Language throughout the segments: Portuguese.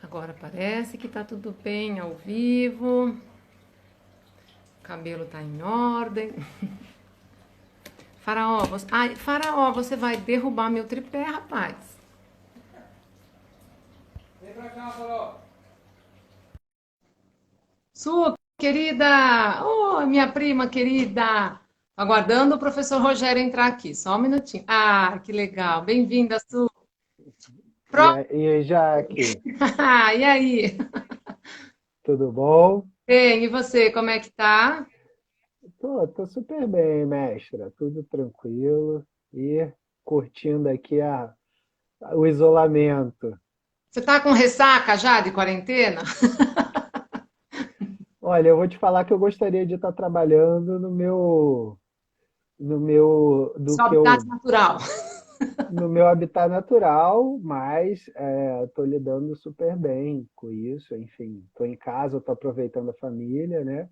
Agora parece que tá tudo bem ao vivo. O cabelo tá em ordem. Faraó, você vai derrubar meu tripé, rapaz. Vem pra cá, Faraó. Sua querida! Oh, minha prima querida! Aguardando o professor Rogério entrar aqui. Só um minutinho. Ah, que legal. Bem-vinda, Su. Pronto. E aí, Jaque, E aí? tudo bom? Bem, e você, como é que tá? Tô super bem, mestra. Tudo tranquilo e curtindo aqui o isolamento. Você tá com ressaca já de quarentena? Olha, eu vou te falar que eu gostaria de estar trabalhando Seu habitat natural. no meu habitat natural, mas estou lidando super bem com isso. Enfim, estou em casa, estou aproveitando a família, né?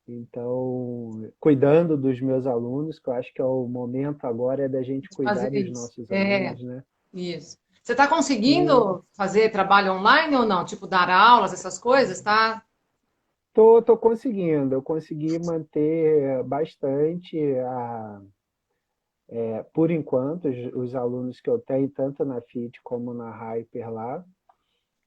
Então, cuidando dos meus alunos, que eu acho que é o momento agora é da gente De cuidar fazer dos isso. nossos É, alunos, né? isso. Você está E conseguindo fazer trabalho online ou não? Tipo, dar aulas, essas coisas, tá? tô conseguindo, eu consegui manter bastante, por enquanto, os alunos que eu tenho, tanto na FIT como na Hyper lá.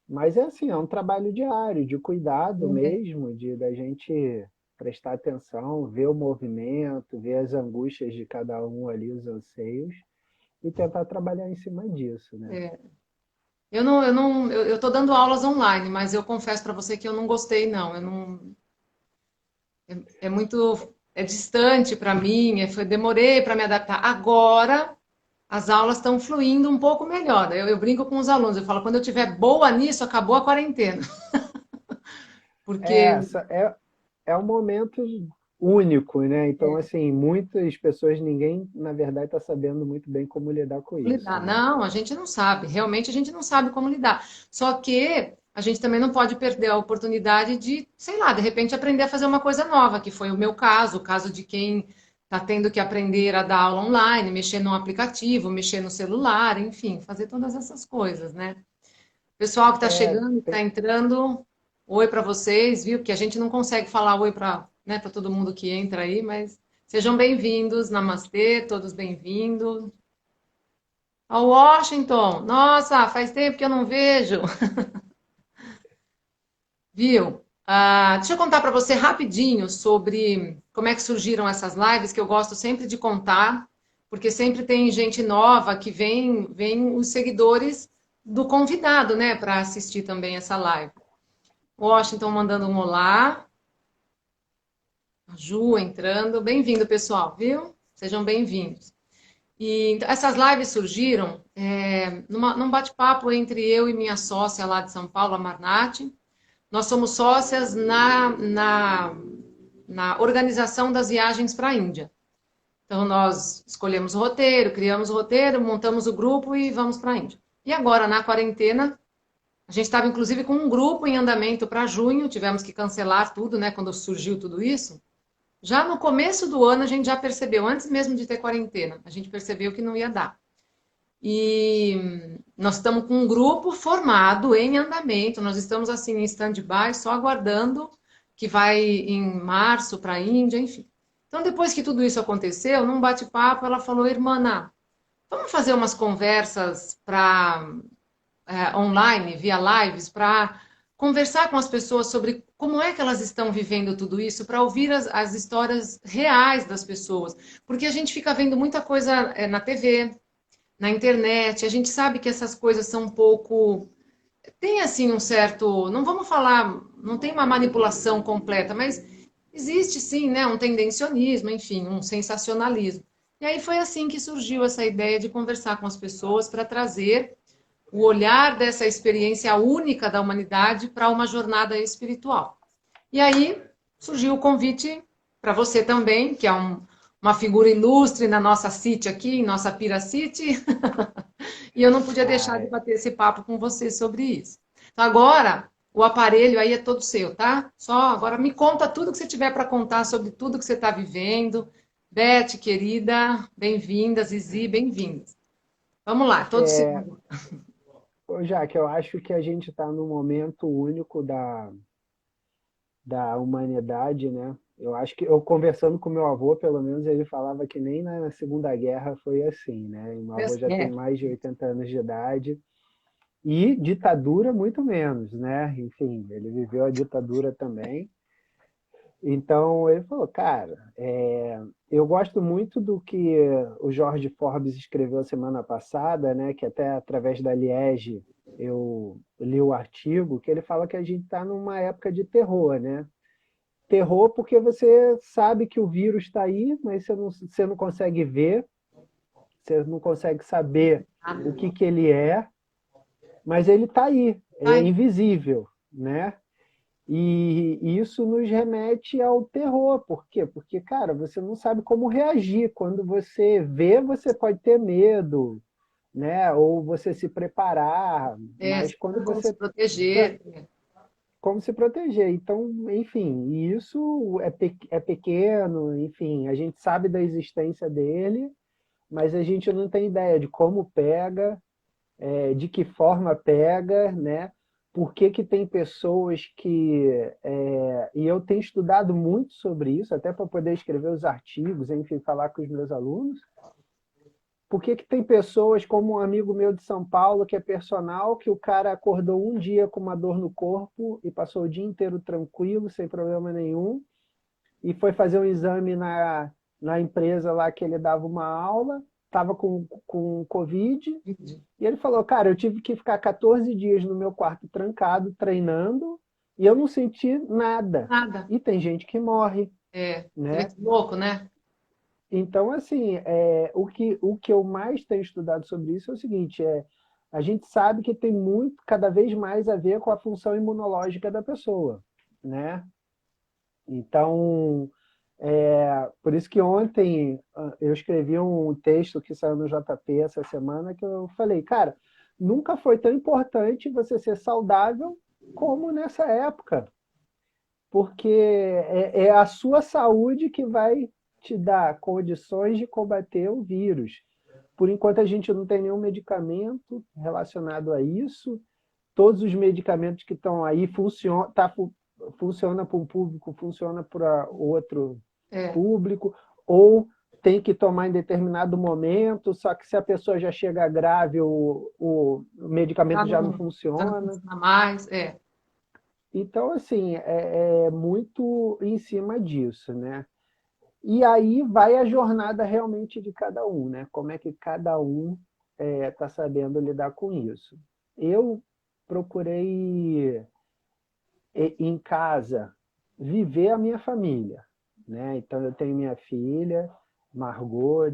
Mas é assim, é um trabalho diário, de cuidado É. mesmo, da gente prestar atenção, ver o movimento, ver as angústias de cada um ali, os anseios, e tentar trabalhar em cima disso, né? É. Eu tô dando aulas online, mas eu confesso para você que eu não gostei, não. Eu não, é muito, é distante para mim, demorei para me adaptar. Agora as aulas estão fluindo um pouco melhor. Eu brinco com os alunos, eu falo, quando eu tiver boa nisso, acabou a quarentena. É, Porque é um momento único, né? Então, é, assim, muitas pessoas, ninguém, na verdade, está sabendo muito bem como lidar com isso, lidar. né? Não, a gente não sabe. Realmente a gente não sabe como lidar. Só que a gente também não pode perder a oportunidade de, sei lá, de repente aprender a fazer uma coisa nova, que foi o meu caso, o caso de quem está tendo que aprender a dar aula online, mexer no aplicativo, mexer no celular, enfim, fazer todas essas coisas, né? Pessoal que está É, chegando, que está entrando, oi para vocês, viu? Que a gente não consegue falar oi para, né, para todo mundo que entra aí, mas sejam bem-vindos. Namastê, todos bem-vindos. Ao Washington, nossa, faz tempo que eu não vejo, viu? Deixa eu contar para você rapidinho sobre como é que surgiram essas lives, que eu gosto sempre de contar, porque sempre tem gente nova que vem os seguidores do convidado, né, para assistir também essa live. Washington mandando um olá, a Ju entrando, bem-vindo, pessoal, viu? Sejam bem-vindos. E então, essas lives surgiram num bate-papo entre eu e minha sócia lá de São Paulo, a Marnati. Nós somos sócias na organização das viagens para a Índia. Então, nós escolhemos o roteiro, criamos o roteiro, montamos o grupo e vamos para a Índia. E agora, na quarentena, a gente estava inclusive com um grupo em andamento para junho, tivemos que cancelar tudo, né, quando surgiu tudo isso. Já no começo do ano, a gente já percebeu, antes mesmo de ter quarentena, a gente percebeu que não ia dar. E nós estamos com um grupo formado em andamento, nós estamos assim em stand-by, só aguardando que vai em março para a Índia, enfim. Então, depois que tudo isso aconteceu, num bate-papo, ela falou, irmã, vamos fazer umas conversas para online, via lives, para conversar com as pessoas sobre como é que elas estão vivendo tudo isso, para ouvir as histórias reais das pessoas. Porque a gente fica vendo muita coisa na TV, na internet, a gente sabe que essas coisas são um pouco. Tem assim um certo. Não vamos falar. Não tem uma manipulação completa, mas existe sim, né? Um tendencionismo, enfim, um sensacionalismo. E aí foi assim que surgiu essa ideia de conversar com as pessoas para trazer o olhar dessa experiência única da humanidade para uma jornada espiritual. E aí surgiu o convite para você também, que é uma figura ilustre na nossa City aqui, em nossa Pira City, e eu não podia deixar de ai, bater esse papo com você sobre isso. Então agora o aparelho aí é todo seu, tá? Só agora me conta tudo que você tiver para contar sobre tudo que você está vivendo. Beth, querida, bem-vinda. Zizi, bem-vindas. Vamos lá, todo segundo. Ô, Jaque, eu acho que a gente está num momento único da humanidade, né? Eu acho que eu conversando com meu avô, pelo menos ele falava que nem na Segunda Guerra foi assim, né? E meu avô já tem É, mais de 80 anos de idade e ditadura muito menos, né? Enfim, ele viveu a ditadura também. Então ele falou, cara, eu gosto muito do que o Jorge Forbes escreveu semana passada, né? Que até através da Liege eu li o artigo, que ele fala que a gente está numa época de terror, né? Terror porque você sabe que o vírus está aí, mas você não consegue ver, você não consegue saber o que ele é, mas ele está aí, é ai, invisível, né? E isso nos remete ao terror. Por quê? Porque, cara, você não sabe como reagir. Quando você vê, você pode ter medo, né? Ou você se preparar, mas quando como se você tá, proteger. como se proteger. Então, enfim, e isso é pequeno, enfim, a gente sabe da existência dele, mas a gente não tem ideia de como pega, de que forma pega, né? Por que que tem pessoas que... e eu tenho estudado muito sobre isso, até para poder escrever os artigos, enfim, falar com os meus alunos. Por que que tem pessoas como um amigo meu de São Paulo, que é personal, que o cara acordou um dia com uma dor no corpo e passou o dia inteiro tranquilo, sem problema nenhum, e foi fazer um exame na empresa lá que ele dava uma aula, estava com Covid, e ele falou, cara, eu tive que ficar 14 dias no meu quarto trancado, treinando, e eu não senti nada. Nada. E tem gente que morre, Você vê né? que louco, né? Então, assim, o que eu mais tenho estudado sobre isso é o seguinte, a gente sabe que tem muito, cada vez mais a ver com a função imunológica da pessoa, né? Então, por isso que ontem eu escrevi um texto que saiu no JP essa semana que eu falei, cara, nunca foi tão importante você ser saudável como nessa época, porque é a sua saúde que vai te dar condições de combater o vírus. Por enquanto a gente não tem nenhum medicamento relacionado a isso. Todos os medicamentos que estão aí funciona para um público, funciona para outro É, público, ou tem que tomar em determinado momento, só que se a pessoa já chega grave, o medicamento já não já não funciona. funciona mais. Então, assim, é muito em cima disso, né? E aí vai a jornada realmente de cada um, né? Como é que cada um está sabendo lidar com isso. Eu procurei em casa viver a minha família, né? Então eu tenho minha filha, Margot,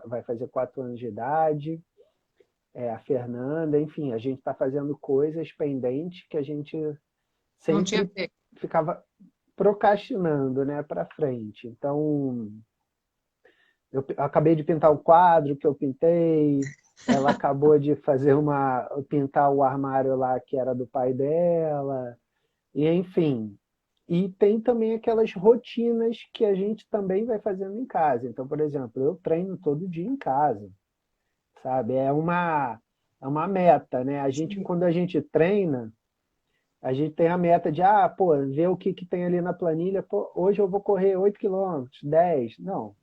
vai fazer 4 anos de idade, a Fernanda, enfim, a gente está fazendo coisas pendentes que a gente Não tinha sempre feito. ficava procrastinando, né, para frente. Então eu acabei de pintar o quadro que eu pintei, ela acabou de pintar o armário lá que era do pai dela, e enfim. E tem também aquelas rotinas que a gente também vai fazendo em casa. Então, por exemplo, eu treino todo dia em casa, sabe? É uma meta, né? Quando a gente treina, a gente tem a meta de, pô, ver o que, que tem ali na planilha. Pô, hoje eu vou correr 8 quilômetros, 10. Não.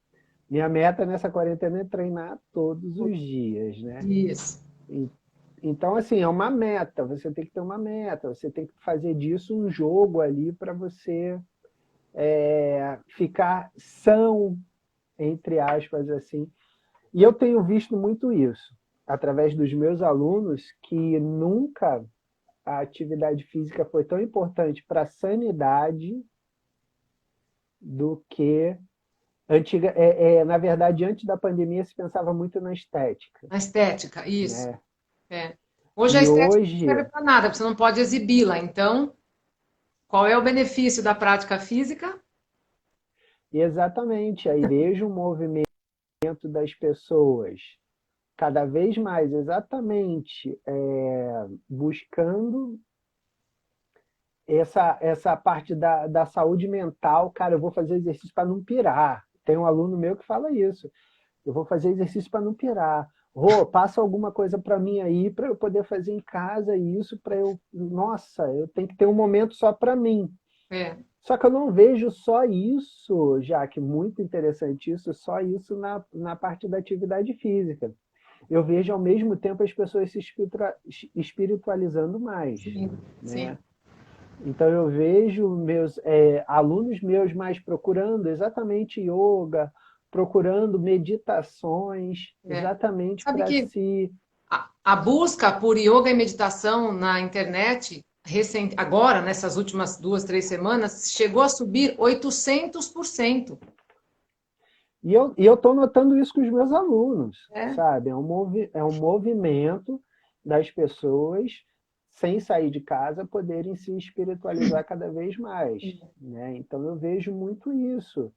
Minha meta nessa quarentena é treinar todos os dias, né? Isso. E- Então, assim, é uma meta. Você tem que ter uma meta. Você tem que fazer disso um jogo ali para você ficar são, entre aspas, assim. E eu tenho visto muito isso através dos meus alunos, que nunca a atividade física foi tão importante para a sanidade do que na verdade, antes da pandemia se pensava muito na estética, A estética, isso. né? É. Hoje a E estética não hoje, serve para nada, você não pode exibi-la. Então, qual é o benefício da prática física? exatamente, aí vejo um movimento das pessoas cada vez mais exatamente buscando essa parte da saúde mental. Cara, eu vou fazer exercício para não pirar. tem um aluno meu que fala isso. Eu vou fazer exercício para não pirar. Rô, passa alguma coisa para mim aí, para eu poder fazer em casa isso, para eu... Nossa, eu tenho que ter um momento só para mim. É, Só que eu não vejo só isso, já que muito interessante isso, só isso na parte da atividade física. Eu vejo ao mesmo tempo as pessoas se espiritualizando mais, sim, sim. né? Então eu vejo meus alunos meus mais procurando exatamente yoga, procurando meditações, É. exatamente Sabe para que se... a busca por yoga e meditação na internet, agora, nessas últimas 2, 3 semanas, chegou a subir 800%. E eu estou notando isso com os meus alunos, É, sabe? É um movimento das pessoas, sem sair de casa, poderem se espiritualizar cada vez mais, né? Então eu vejo muito isso,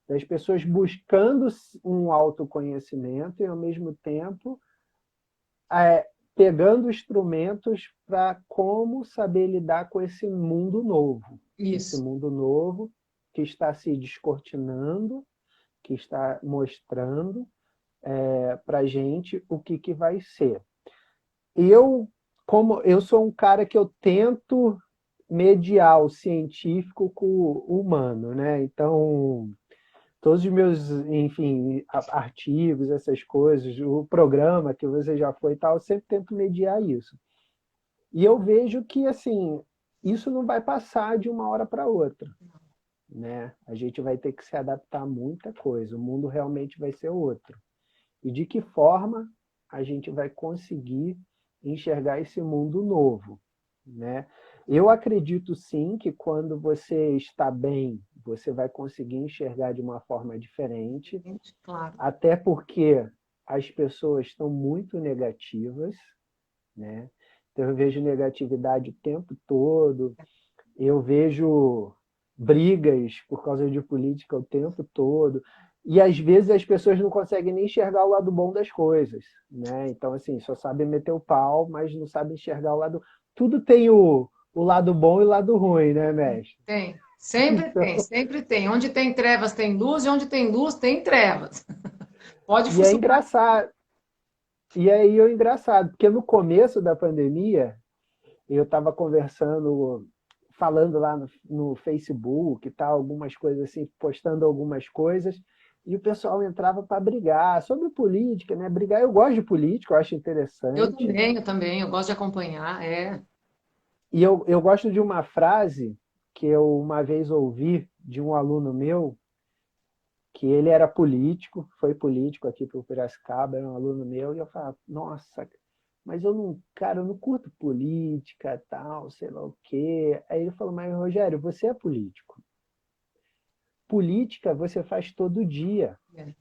das pessoas buscando um autoconhecimento e, ao mesmo tempo, pegando instrumentos para como saber lidar com esse isso. mundo novo que está se descortinando, que está mostrando para a gente o que vai ser. Como eu sou um cara que eu tento mediar o científico com o humano, né? Então, todos os meus, enfim, artigos, essas coisas, o programa que você já foi e tal, eu sempre tento mediar isso. E eu vejo que, assim, isso não vai passar de uma hora para outra, né? A gente vai ter que se adaptar a muita coisa, o mundo realmente vai ser outro. E de que forma a gente vai conseguir enxergar esse mundo novo, né? Eu acredito sim que quando você está bem, você vai conseguir enxergar de uma forma diferente, Claro. até porque as pessoas estão muito negativas, né? Então eu vejo negatividade o tempo todo, eu vejo brigas por causa de política o tempo todo, e às vezes as pessoas não conseguem nem enxergar o lado bom das coisas, né? Então, assim, só sabem meter o pau, mas não sabem enxergar o lado... Tudo tem o lado bom e o lado ruim, né, mestre? Tem. Sempre Então, tem, sempre tem. Onde tem trevas tem luz, e onde tem luz tem trevas. Pode e é funcionar. engraçado, e aí é engraçado, porque no começo da pandemia, eu estava conversando, falando lá no Facebook e tal, algumas coisas assim, postando algumas coisas, e o pessoal entrava para brigar sobre política, né? Brigar, eu gosto de política, eu acho interessante. Eu também, eu gosto de acompanhar. É. E eu gosto de uma frase que eu uma vez ouvi de um aluno meu, que ele era político, foi político aqui para o Piracicaba, era um aluno meu, e eu falava, nossa, mas eu não, cara, eu não curto política, tal, sei lá o quê. Aí ele falou, mas Rogério, você é político. Política você faz todo dia. É.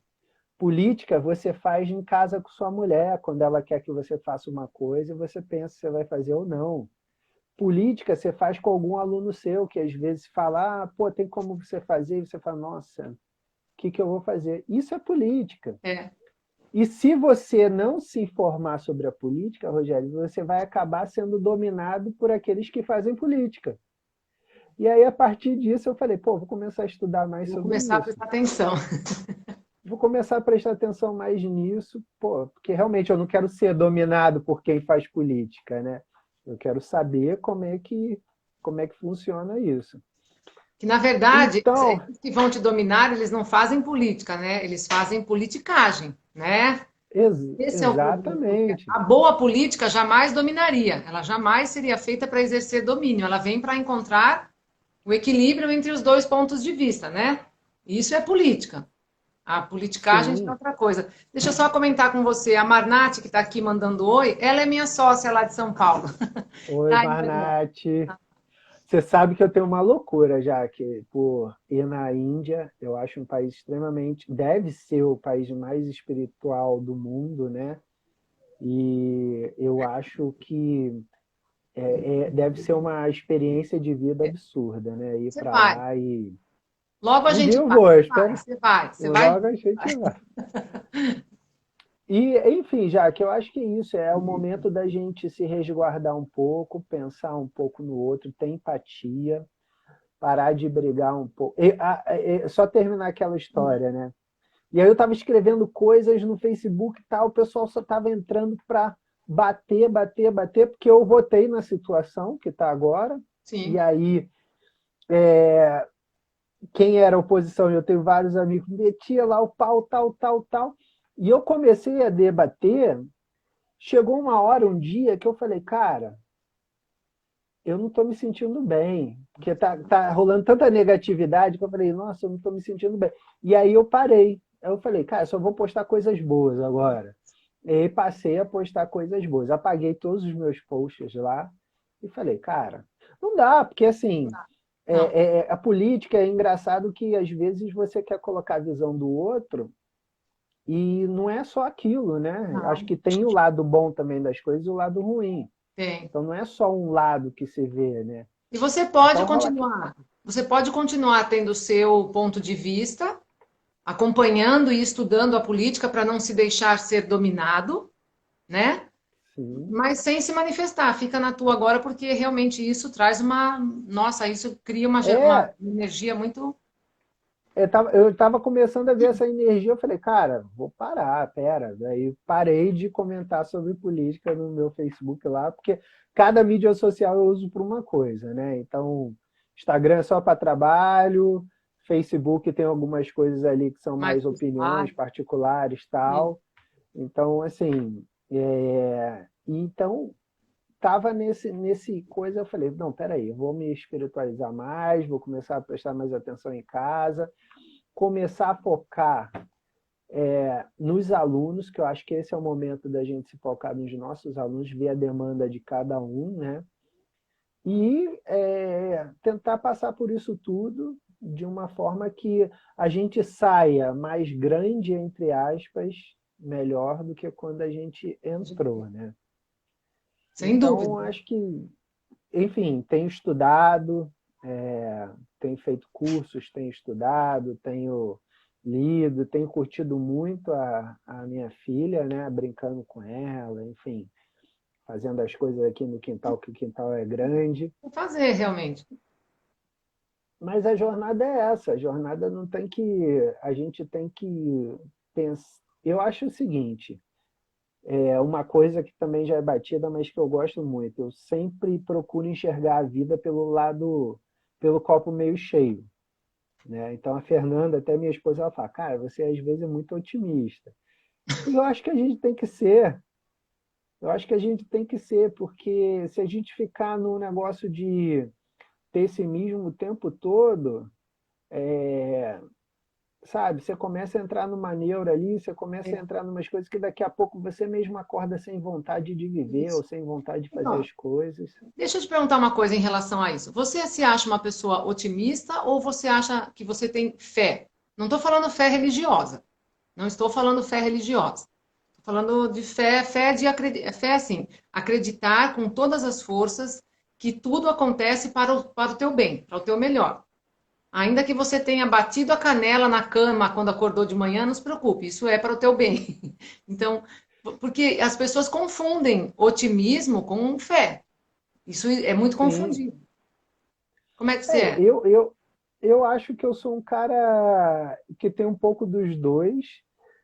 Política você faz em casa com sua mulher, quando ela quer que você faça uma coisa e você pensa se você vai fazer ou não. Política você faz com algum aluno seu, que às vezes fala, pô, tem como você fazer? E você fala, nossa, o que eu vou fazer? Isso é política. É. E se você não se informar sobre a política, Rogério, você vai acabar sendo dominado por aqueles que fazem política. E aí, a partir disso, eu falei, pô, vou começar a estudar mais Vou sobre começar a isso. prestar atenção. Vou começar a prestar atenção mais nisso, pô, porque realmente eu não quero ser dominado por quem faz política, né? Eu quero saber como é que funciona isso. Que, na verdade, Então, esses que vão te dominar, eles não fazem política, né? Eles fazem politicagem, né? Esse é o problema, porque exatamente. a boa política jamais dominaria, ela jamais seria feita para exercer domínio, ela vem para encontrar o equilíbrio entre os dois pontos de vista, né? Isso é política. A politicagem é Sim. outra coisa. Deixa eu só comentar com você, a Marnate, que está aqui mandando oi, ela é minha sócia lá de São Paulo. Oi, Tá aí, Marnete. Marnati. Você sabe que eu tenho uma loucura já, que por ir na Índia, eu acho um país extremamente, deve ser o país mais espiritual do mundo, né? E eu acho que deve ser uma experiência de vida absurda, né? Ir Você para vai. lá e Logo a um dia gente eu vai. vou, Vai, espero. você vai. Você vai. Logo a gente vai. E, enfim, já que eu acho que isso é o momento da gente se resguardar um pouco, pensar um pouco no outro, ter empatia, parar de brigar um pouco. Só terminar aquela história, né? E aí eu estava escrevendo coisas no Facebook e tal, o pessoal só estava entrando para bater, bater, bater, porque eu votei na situação que está agora, e Sim. aí quem era oposição, eu tenho vários amigos, metia lá o pau, tal, tal, tal, e eu comecei a debater, chegou uma hora, um dia, que eu falei, cara, eu não estou me sentindo bem, porque tá rolando tanta negatividade que eu falei, nossa, eu não estou me sentindo bem. E aí eu parei. Aí eu falei, cara, só vou postar coisas boas agora. E aí passei a postar coisas boas. Apaguei todos os meus posts lá e falei, cara, não dá, porque assim, Não, a política é engraçado que às vezes você quer colocar a visão do outro e não é só aquilo, né? Acho não. que tem o lado bom também das coisas e o lado ruim. Tem. Então não é só um lado que se vê, né? E Então rola. você pode continuar tendo o seu ponto de vista, acompanhando e estudando a política para não se deixar ser dominado, né? Sim. Mas sem se manifestar, fica na tua agora, porque realmente isso traz uma. Nossa, isso cria uma É, energia muito. eu tava começando a ver essa energia, eu falei, cara, vou parar, pera. Daí parei de comentar sobre política no meu Facebook lá, porque cada mídia social eu uso para uma coisa, né? Então, Instagram é só para trabalho, Facebook tem algumas coisas ali que são Mais mais pessoal. opiniões particulares, tal. Então, assim, então tava nesse coisa, eu falei, não, peraí, eu vou me espiritualizar mais, vou começar a prestar mais atenção em casa, começar a focar nos alunos, que eu acho que esse é o momento da gente se focar nos nossos alunos, ver a demanda de cada um, né? E tentar passar por isso tudo de uma forma que a gente saia mais grande, entre aspas, melhor do que quando a gente entrou, né? Sem dúvida. Então, acho que, enfim, tenho estudado, tenho feito cursos, tenho estudado, tenho lido, tenho curtido muito a minha filha, né? Brincando com ela, enfim, fazendo as coisas aqui no quintal, que o quintal é grande. Vou fazer realmente. Mas a jornada é essa, a jornada não tem que. A gente tem que pensar. Eu acho o seguinte, uma coisa que também já é batida, mas que eu gosto muito. Eu sempre procuro enxergar a vida pelo lado, pelo copo meio cheio, né? Então a Fernanda, até minha esposa, ela fala, cara, você às vezes é muito otimista. E eu acho que a gente tem que ser. Eu acho que a gente tem que ser, porque se a gente ficar no negócio de pessimismo o tempo todo, sabe, você começa a entrar numa neura ali, você começa a É entrar numas coisas que daqui a pouco você mesmo acorda sem vontade de viver ou isso. sem vontade de fazer Então, as coisas. deixa eu te perguntar uma coisa em relação a isso. Você se acha uma pessoa otimista ou você acha que você tem fé? Não estou falando fé religiosa. Não estou falando fé religiosa. Estou falando de fé, fé assim, acreditar com todas as forças que tudo acontece para o teu bem, para o teu melhor. Ainda que você tenha batido a canela na cama quando acordou de manhã, não se preocupe, isso é para o teu bem. Então, porque as pessoas confundem otimismo com fé. Isso é muito Sim, confundido. Como é que você é? eu acho que eu sou um cara que tem um pouco dos dois,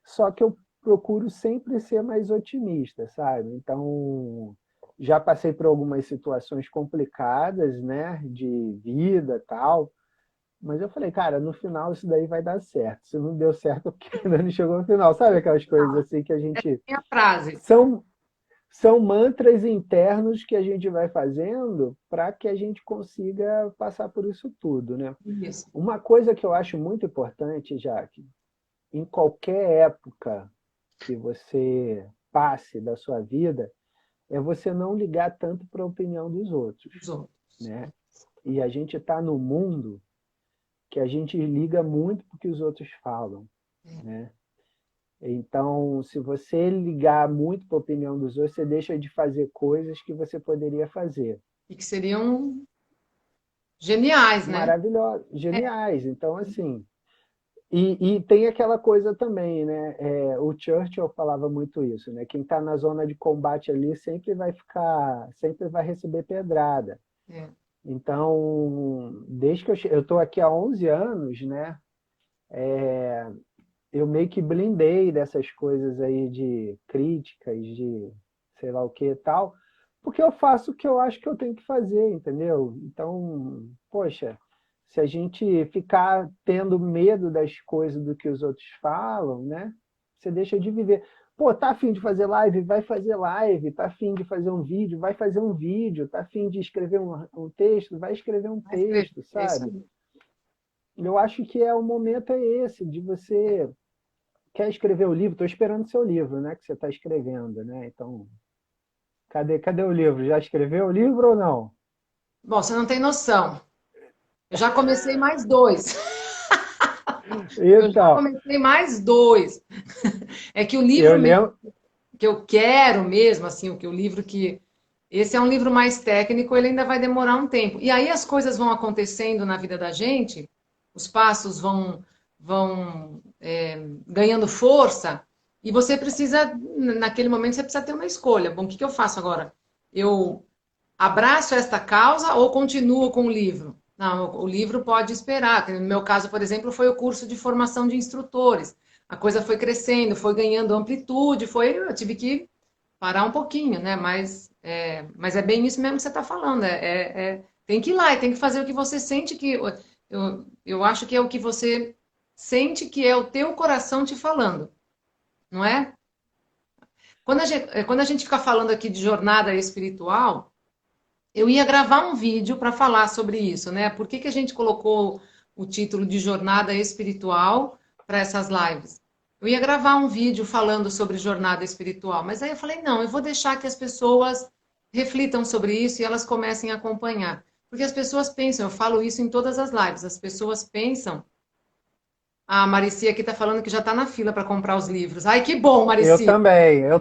só que eu procuro sempre ser mais otimista, sabe? Então, já passei por algumas situações complicadas, né, de vida, tal, mas eu falei, cara, no final isso daí vai dar certo. Se não deu certo, é porque ainda não chegou no final. Sabe aquelas coisas assim que a gente Tem a frase. são são mantras internos que a gente vai fazendo para que a gente consiga passar por isso tudo, né? Isso. Uma coisa que eu acho muito importante, Jaque, em qualquer época que você passe da sua vida, é você não ligar tanto para a opinião dos outros, Os outros. né? E a gente está no mundo que a gente liga muito para o que os outros falam, né? Então, se você ligar muito para a opinião dos outros, você deixa de fazer coisas que você poderia fazer. E que seriam geniais, né? Maravilhosos, geniais. Então, assim, e tem aquela coisa também, né? O Churchill falava muito isso, né? Quem está na zona de combate ali sempre vai receber pedrada. É. Então, desde que eu estou aqui há 11 anos, né? eu meio que blindei dessas coisas aí de críticas, de sei lá o que e tal, porque eu faço o que eu acho que eu tenho que fazer, entendeu? Então, poxa, se a gente ficar tendo medo das coisas do que os outros falam, né? Você deixa de viver. Pô, tá afim de fazer live? Vai fazer live. Tá afim de fazer um vídeo? Vai fazer um vídeo. Tá afim de escrever um texto? Vai escrever um Vai escrever. texto, É isso sabe? aí. Eu acho que o momento é esse, de você quer escrever o livro, estou esperando o seu livro, né? Que você está escrevendo, né? Então, cadê o livro? Já escreveu o livro ou não? Bom, você não tem noção. Eu já comecei mais dois. Eu já Então, comecei mais dois. É que o eu livro mesmo lembro. que eu quero mesmo, assim, o livro que esse é um livro mais técnico, ele ainda vai demorar um tempo. E aí as coisas vão acontecendo na vida da gente, os passos vão ganhando força, e você precisa, naquele momento, você precisa ter uma escolha. Bom, o que que eu faço agora? Eu abraço esta causa ou continuo com o livro? Não, o livro pode esperar. No meu caso, por exemplo, foi o curso de formação de instrutores. A coisa foi crescendo, foi ganhando amplitude, eu tive que parar um pouquinho, né? Mas é bem isso mesmo que você está falando. Tem que ir lá e tem que fazer o que você sente que. Eu acho que é o que você sente que é o teu coração te falando, não é? Quando a gente fica falando aqui de jornada espiritual, eu ia gravar um vídeo para falar sobre isso, né? Por que que a gente colocou o título de Jornada Espiritual para essas lives? Eu ia gravar um vídeo falando sobre jornada espiritual, mas aí eu falei, não, eu vou deixar que as pessoas reflitam sobre isso e elas comecem a acompanhar. Porque as pessoas pensam, eu falo isso em todas as lives, as pessoas pensam, a Maricia aqui está falando que já está na fila para comprar os livros. Ai, que bom, Maricia! Eu 2 também, né?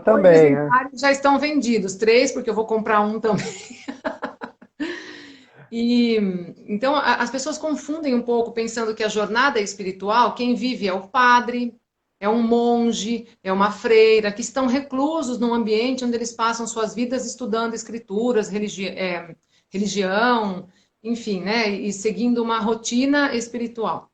exemplares já estão vendidos, 3, porque eu vou comprar um também. E então as pessoas confundem um pouco pensando que a jornada espiritual, quem vive é o padre, é um monge, é uma freira, que estão reclusos num ambiente onde eles passam suas vidas estudando escrituras, religião, enfim, né? E seguindo uma rotina espiritual.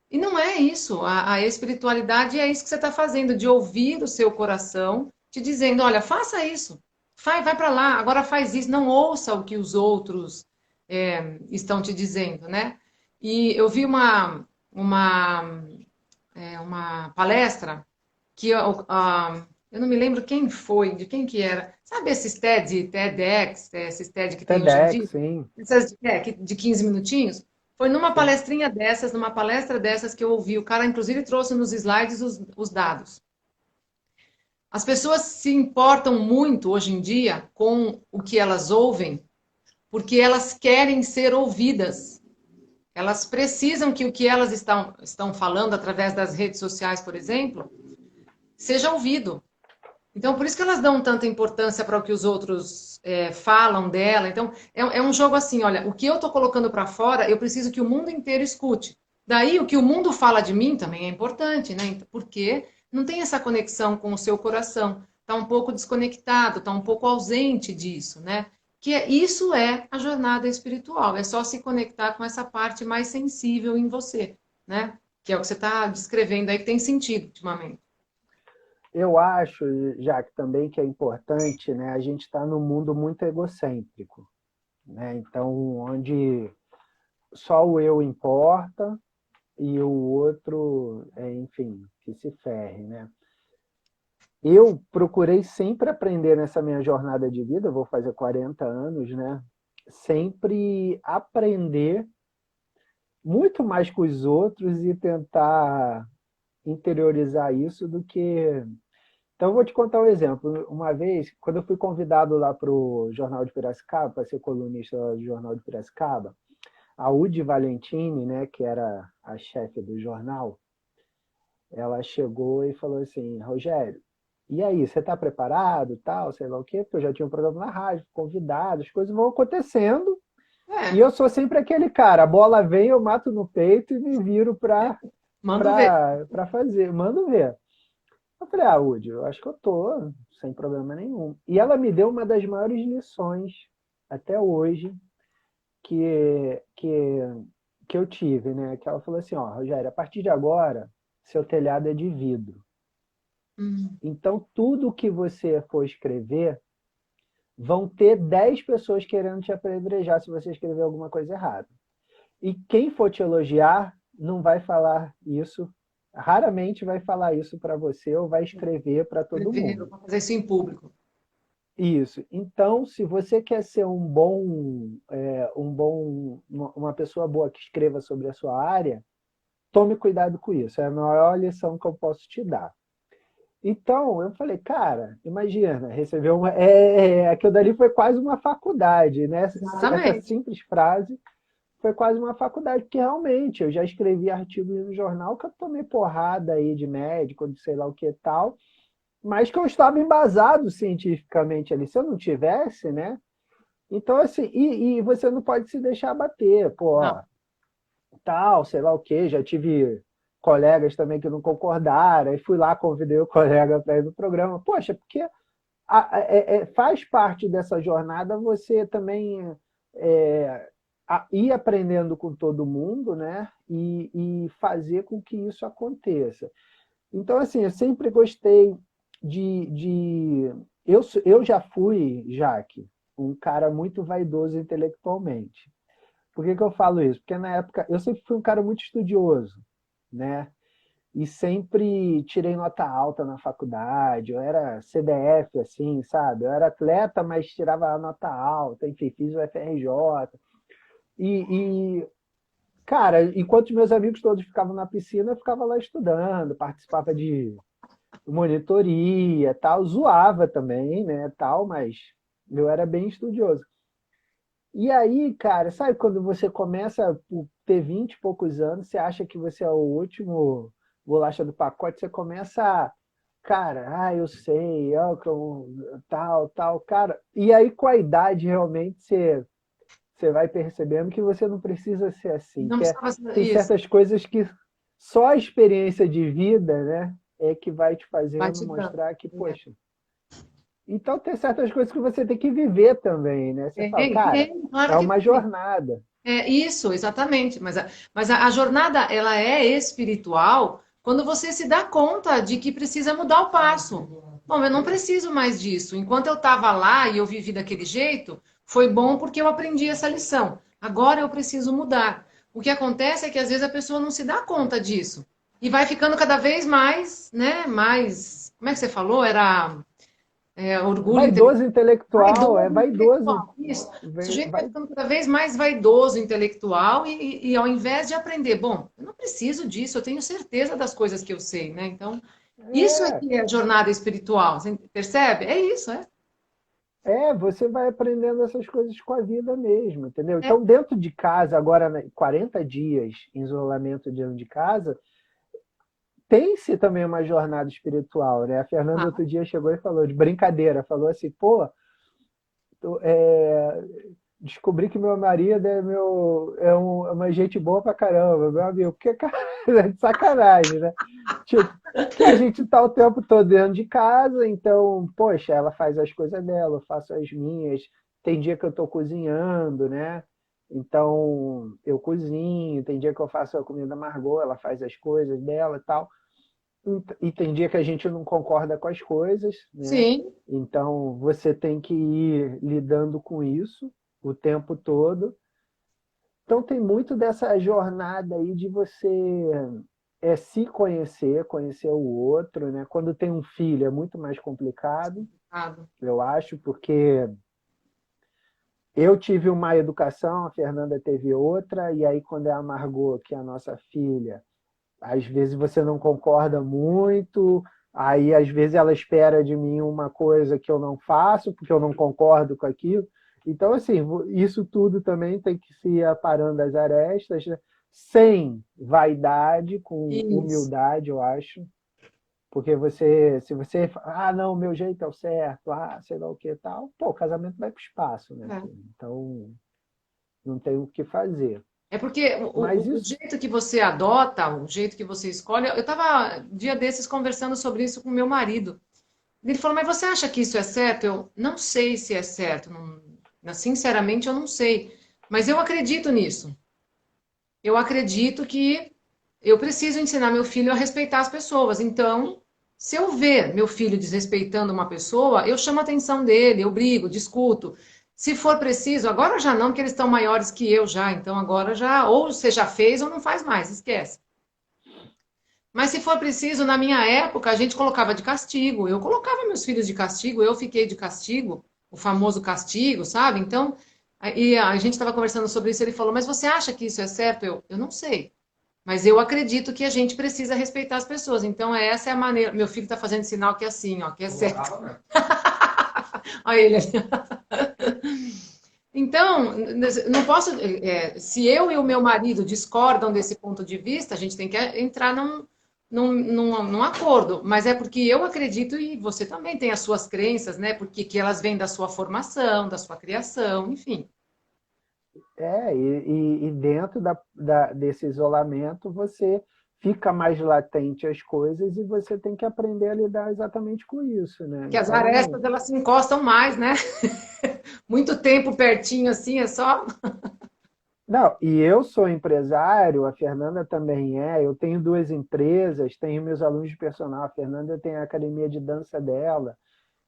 E não é isso. A espiritualidade é isso que você está fazendo, de ouvir o seu coração te dizendo, olha, faça isso, vai para lá, agora faz isso, não ouça o que os outros estão te dizendo, né? E eu vi uma palestra que eu não me lembro quem foi, de quem que era. Sabe esses TEDx, esses TED que tem hoje em dia? TEDx, sim, Essas de 15 minutinhos? Foi sim. numa palestra dessas que eu ouvi. O cara, inclusive, trouxe nos slides os dados. As pessoas se importam muito hoje em dia com o que elas ouvem, porque elas querem ser ouvidas. Elas precisam que o que elas estão falando através das redes sociais, por exemplo, seja ouvido. Então, por isso que elas dão tanta importância para o que os outros falam dela. Então, é um jogo assim, olha, o que eu estou colocando para fora, eu preciso que o mundo inteiro escute. Daí, o que o mundo fala de mim também é importante, né? Porque não tem essa conexão com o seu coração. Está um pouco desconectado, está um pouco ausente disso, né? Isso é a jornada espiritual. É só se conectar com essa parte mais sensível em você, né? Que é o que você está descrevendo aí, que tem sentido ultimamente. Eu acho, já que também que é importante, né? A gente está num mundo muito egocêntrico, né? Então, onde só o eu importa e o outro, enfim, que se ferre, né? Eu procurei sempre aprender nessa minha jornada de vida, eu vou fazer 40 anos, né? Sempre aprender muito mais com os outros e tentar interiorizar isso do que. Então, eu vou te contar um exemplo. Uma vez, quando eu fui convidado lá para o Jornal de Piracicaba, para ser colunista do Jornal de Piracicaba, a Udi Valentini, né, que era a chefe do jornal, ela chegou e falou assim: Rogério, e aí, você está preparado, tal, sei lá o quê? Porque eu já tinha um programa na rádio, convidado, as coisas vão acontecendo. E É, eu sou sempre aquele cara, a bola vem, eu mato no peito e me viro mando ver. para fazer, mando ver. Eu falei, Udi, eu acho que eu tô sem problema nenhum. E ela me deu uma das maiores lições até hoje que, que, que eu tive, né? Que ela falou assim, ó, Rogério, a partir de agora, seu telhado é de vidro. Hum, Então, tudo que você for escrever, vão ter 10 pessoas querendo te apedrejar se você escrever alguma coisa errada. E quem for te elogiar não vai falar isso, raramente vai falar isso para você ou vai escrever para todo prefiro mundo. fazer isso em público. Isso. Então, se você quer ser uma pessoa boa que escreva sobre a sua área, tome cuidado com isso. É a maior lição que eu posso te dar. Então, eu falei, cara, imagina, receber uma. Aquilo dali foi quase uma faculdade, né? Essa Exatamente. simples frase foi quase uma faculdade, porque realmente eu já escrevi artigos no jornal que eu tomei porrada aí de médico, de sei lá o que e tal, mas que eu estava embasado cientificamente ali. Se eu não tivesse, né? Então, assim, e você não pode se deixar abater, pô, ó, Não. tal, sei lá o quê. Já tive colegas também que não concordaram, aí fui lá, convidei o colega para ir no programa. Poxa, porque faz parte dessa jornada você também ir aprendendo com todo mundo, né? E fazer com que isso aconteça. Então, assim, eu sempre gostei de... Eu já fui, Jaque, um cara muito vaidoso intelectualmente. Por que que eu falo isso? Porque na época eu sempre fui um cara muito estudioso, né? E sempre tirei nota alta na faculdade. Eu era CDF, assim, sabe? Eu era atleta, mas tirava a nota alta. Enfim, fiz o FRJ. E, cara, enquanto meus amigos todos ficavam na piscina, eu ficava lá estudando, participava de monitoria, tal, zoava também, né, tal, mas eu era bem estudioso. E aí, cara, sabe quando você começa a ter 20 e poucos anos, você acha que você é o último bolacha do pacote, você começa a, cara, eu sei, tal, tal, cara. E aí, com a idade, realmente, você vai percebendo que você não precisa ser assim, Não precisava ser tem isso. certas coisas que só a experiência de vida, né, é que vai te Vai fazendo te dando. mostrar que, poxa, então tem certas coisas que você tem que viver também, né? Você fala, cara, Claro é que uma tem. jornada. É isso, exatamente. Mas a jornada, ela é espiritual quando você se dá conta de que precisa mudar o passo. Bom, eu não preciso mais disso. Enquanto eu estava lá e eu vivi daquele jeito, foi bom porque eu aprendi essa lição. Agora eu preciso mudar. O que acontece é que às vezes a pessoa não se dá conta disso. E vai ficando cada vez mais, né? Mais. Como é que você falou? Era orgulho intelectual. Vaidoso intelectual, é Vaidoso vaidoso. intelectual, isso. O Vem- sujeito vai Vai, ficando cada vez mais vaidoso intelectual e ao invés de aprender, bom, eu não preciso disso, eu tenho certeza das coisas que eu sei, né? Então, isso é é, que é jornada espiritual, você percebe? É isso, é. você vai aprendendo essas coisas com a vida mesmo, entendeu? É, Então, dentro de casa, agora, né, 40 dias em isolamento dentro de casa, tem-se também uma jornada espiritual, né? A Fernanda ah, outro dia chegou e falou, de brincadeira, falou assim, pô, descobri que meu marido é uma gente boa pra caramba, meu amigo, porque, cara, é de sacanagem, né? Tipo, que a gente tá o tempo todo dentro de casa, então, poxa, ela faz as coisas dela, eu faço as minhas. Tem dia que eu tô cozinhando, né? Então, eu cozinho, tem dia que eu faço a comida Margot, ela faz as coisas dela e tal. E tem dia que a gente não concorda com as coisas, né? sim, Então, você tem que ir lidando com isso o tempo todo. Então, tem muito dessa jornada aí de você se conhecer, conhecer o outro, né? Quando tem um filho é muito mais complicado, ah, eu acho, porque eu tive uma educação, a Fernanda teve outra, e aí quando é a Margot, que é a nossa filha, às vezes você não concorda muito, aí às vezes ela espera de mim uma coisa que eu não faço, porque eu não concordo com aquilo. Então, assim, isso tudo também tem que se ir aparando as arestas, né? Sem vaidade, com isso. humildade, eu acho. Porque você, se você, não, meu jeito é o certo, sei lá o que e tal, pô, o casamento vai para o espaço, né, É. filho? Então, não tem o que fazer. É porque Mas o isso, jeito que você adota, o jeito que você escolhe, eu estava dia desses conversando sobre isso com meu marido. Ele falou, mas você acha que isso é certo? Eu não sei se é certo. Sinceramente, eu não sei. Mas eu acredito nisso. Eu acredito que eu preciso ensinar meu filho a respeitar as pessoas. Então, se eu ver meu filho desrespeitando uma pessoa, eu chamo a atenção dele, eu brigo, discuto. Se for preciso, agora já não, porque eles estão maiores que eu já, então agora já, ou você já fez ou não faz mais, esquece. Mas se for preciso, na minha época, a gente colocava de castigo. Eu colocava meus filhos de castigo, eu fiquei de castigo, o famoso castigo, sabe? Então, e a gente estava conversando sobre isso, ele falou, mas você acha que isso é certo? Eu não sei. Mas eu acredito que a gente precisa respeitar as pessoas. Então, essa é a maneira. Meu filho está fazendo sinal que é assim, ó, que é certo. Colocava mesmo. Olha ele ali. Então, não posso. Se eu e o meu marido discordam desse ponto de vista, a gente tem que entrar num acordo. Mas é porque eu acredito e você também tem as suas crenças, né? Porque que elas vêm da sua formação, da sua criação, enfim. E dentro desse isolamento você fica mais latente às coisas e você tem que aprender a lidar exatamente com isso, né? Que as Então, arestas elas se encostam mais, né? Muito tempo pertinho assim, é só. não, e eu sou empresário, a Fernanda também é, eu tenho duas empresas, tenho meus alunos de personal, a Fernanda tem a academia de dança dela.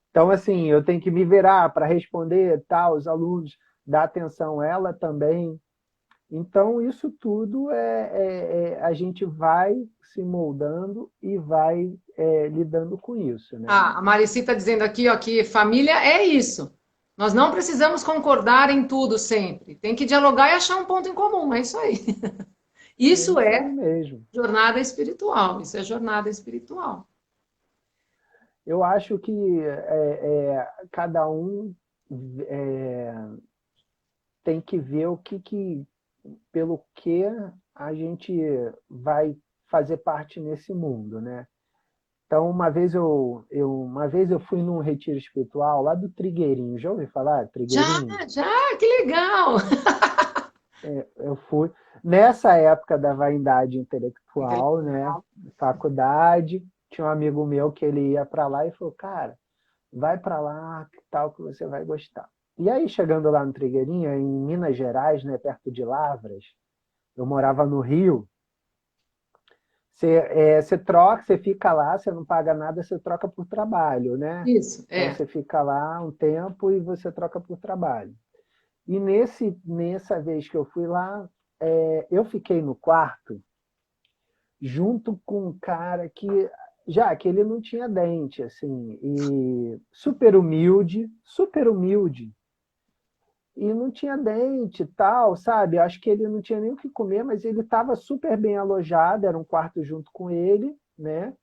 Então, assim, eu tenho que me virar para responder tal, os alunos, dar atenção a ela também. Então, isso tudo a gente vai se moldando e vai lidando com isso, né? Ah, a Marici está dizendo aqui, ó, que família é isso. Nós não precisamos concordar em tudo sempre. Tem que dialogar e achar um ponto em comum. É isso aí. É Isso isso aí é mesmo. jornada espiritual. Isso é jornada espiritual. Eu acho que cada um é, tem que ver pelo que a gente vai fazer parte nesse mundo, né? Então, uma vez eu fui num retiro espiritual lá do Trigueirinho. Já ouviu falar? Já, Trigueirinho? já, que legal! Eu fui nessa época da vaidade intelectual, né? Faculdade, tinha um amigo meu que ele ia para lá e falou, cara, vai para lá, que tal que você vai gostar. E aí, chegando lá no Trigueirinho, em Minas Gerais, né, perto de Lavras, eu morava no Rio, você troca, você fica lá, você não paga nada, você troca por trabalho, né? Isso, Então é. você fica lá um tempo e você troca por trabalho. E nessa vez que eu fui lá, eu fiquei no quarto junto com um cara já que ele não tinha dente, assim, e super humilde, e não tinha dente e tal, sabe? Acho que ele não tinha nem o que comer, mas ele estava super bem alojado, era um quarto junto com ele, né?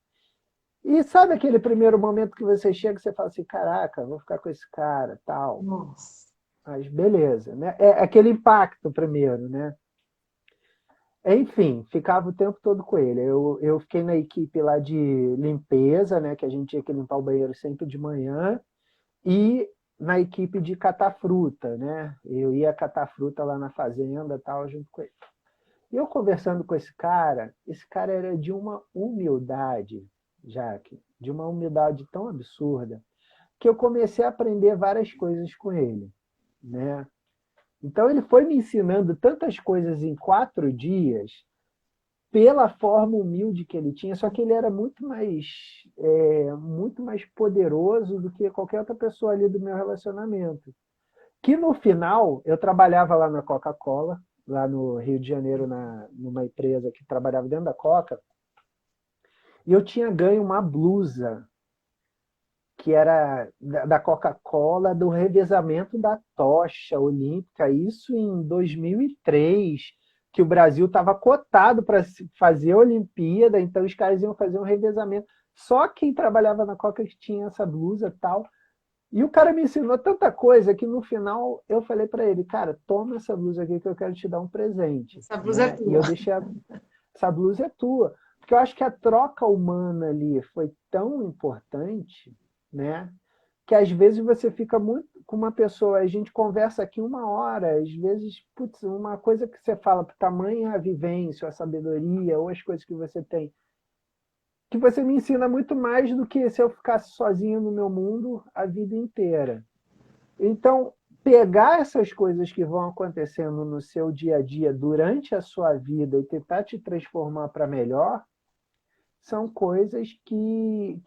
E sabe aquele primeiro momento que você chega e você fala assim, caraca, vou ficar com esse cara, tal. Nossa. Mas beleza, né? É aquele impacto primeiro, né? Enfim, ficava o tempo todo com ele. Eu fiquei na equipe lá de limpeza, né? Que a gente tinha que limpar o banheiro sempre de manhã. E na equipe de catar fruta, né? Eu ia catar fruta lá na fazenda, tal, junto com ele. E eu conversando com esse cara era de uma humildade, Jaque, de uma humildade tão absurda, que eu comecei a aprender várias coisas com ele, né? Então ele foi me ensinando tantas coisas em 4 dias, pela forma humilde que ele tinha, só que ele era muito mais poderoso do que qualquer outra pessoa ali do meu relacionamento. Que no final, eu trabalhava lá na Coca-Cola, lá no Rio de Janeiro, numa empresa que trabalhava dentro da Coca, e eu tinha ganho uma blusa que era da Coca-Cola, do revezamento da tocha olímpica, isso em 2003, que o Brasil estava cotado para fazer a Olimpíada, então os caras iam fazer um revezamento. Só quem trabalhava na Coca tinha essa blusa e tal. E o cara me ensinou tanta coisa que no final eu falei para ele, cara, toma essa blusa aqui que eu quero te dar um presente, Essa blusa é né? E tua. eu deixei essa blusa é tua, porque eu acho que a troca humana ali foi tão importante, né? Que às vezes você fica muito com uma pessoa, a gente conversa aqui 1 hora, às vezes, putz, uma coisa que você fala, tamanha a vivência, a sabedoria, ou as coisas que você tem, que você me ensina muito mais do que se eu ficasse sozinho no meu mundo a vida inteira. Então, pegar essas coisas que vão acontecendo no seu dia a dia durante a sua vida e tentar te transformar para melhor, são coisas que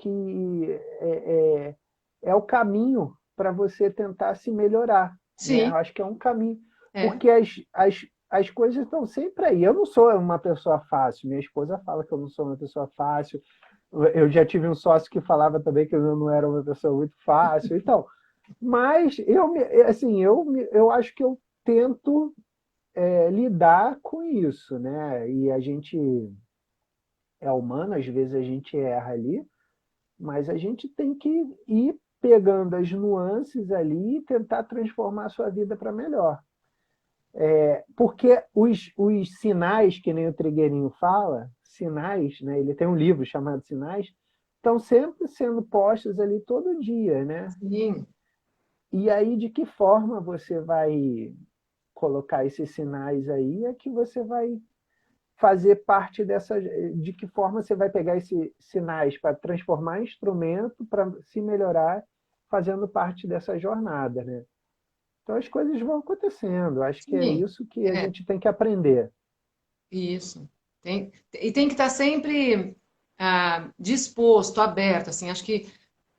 é o caminho para você tentar se melhorar, né? Eu Sim, acho que é um caminho, é. porque as coisas estão sempre aí. Eu não sou uma pessoa fácil, minha esposa fala que eu não sou uma pessoa fácil, eu já tive um sócio que falava também que eu não era uma pessoa muito fácil, então, mas assim, eu acho que eu tento lidar com isso, né? E a gente é humano, às vezes a gente erra ali, mas a gente tem que ir pegando as nuances ali e tentar transformar a sua vida para melhor. Porque os sinais, que nem o Trigueirinho fala, sinais, né? Ele tem um livro chamado Sinais, estão sempre sendo postos ali todo dia, né? Sim. E aí, de que forma você vai colocar esses sinais aí é que você vai fazer parte dessa. De que forma você vai pegar esses sinais para transformar em instrumento para se melhorar, fazendo parte dessa jornada, né? Então as coisas vão acontecendo. Acho que é Sim. isso que a É. gente tem que aprender. Isso. E tem que estar sempre disposto, aberto, assim. Acho que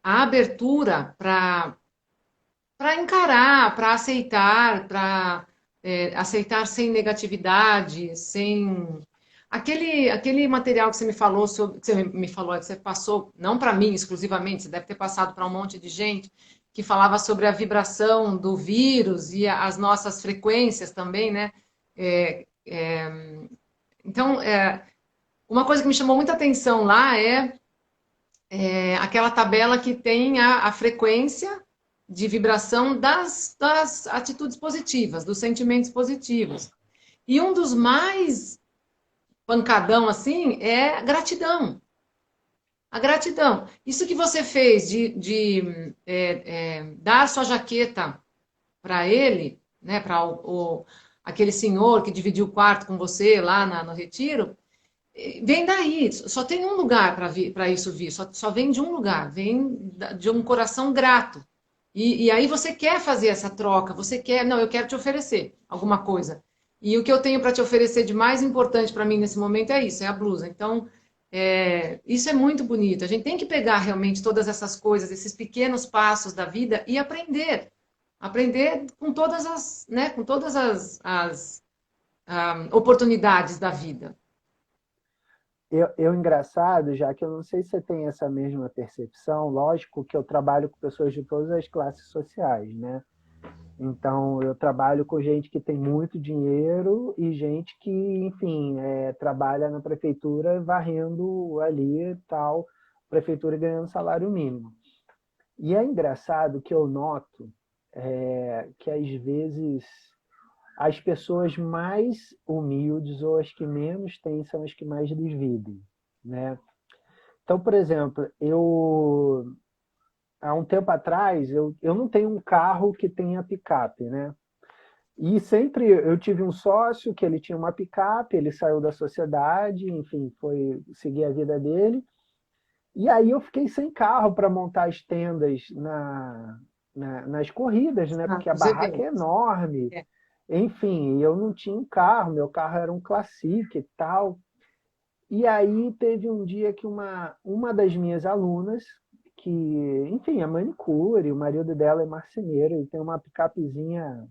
a abertura para encarar, para aceitar, para aceitar sem negatividade, sem aquele material que você me falou sobre, que você me falou, que você passou, não para mim exclusivamente, você deve ter passado para um monte de gente que falava sobre a vibração do vírus e as nossas frequências também, né? É, é, então, uma coisa que me chamou muita atenção lá é aquela tabela que tem a frequência de vibração das atitudes positivas, dos sentimentos positivos. E um dos mais pancadão assim é a gratidão. A gratidão. Isso que você fez de dar sua jaqueta para ele, né, para aquele senhor que dividiu o quarto com você lá no retiro, vem daí, só tem um lugar para isso vir, só vem de um lugar, vem de um coração grato. E aí você quer fazer essa troca, você quer, não, eu quero te oferecer alguma coisa. E o que eu tenho para te oferecer de mais importante para mim nesse momento é isso, é a blusa. Então, isso é muito bonito. A gente tem que pegar realmente todas essas coisas, esses pequenos passos da vida e aprender. Aprender com todas as, né, com todas as oportunidades da vida. Engraçado, já que eu não sei se você tem essa mesma percepção, lógico que eu trabalho com pessoas de todas as classes sociais, né? Então, eu trabalho com gente que tem muito dinheiro e gente que, enfim, trabalha na prefeitura varrendo ali e tal, prefeitura ganhando salário mínimo. E é engraçado que eu noto que, às vezes, as pessoas mais humildes ou as que menos têm são as que mais dividem, né? Então, por exemplo, há um tempo atrás, eu não tenho um carro que tenha picape, né? E sempre eu tive um sócio que ele tinha uma picape, ele saiu da sociedade, enfim, foi seguir a vida dele. E aí eu fiquei sem carro para montar as tendas nas corridas, né? Ah, Porque a os barraca é eventos. enorme. É. Enfim, eu não tinha um carro, meu carro era um Classic e tal. E aí teve um dia que uma das minhas alunas, que, enfim, é manicure, o marido dela é marceneiro, ele tem uma picapezinha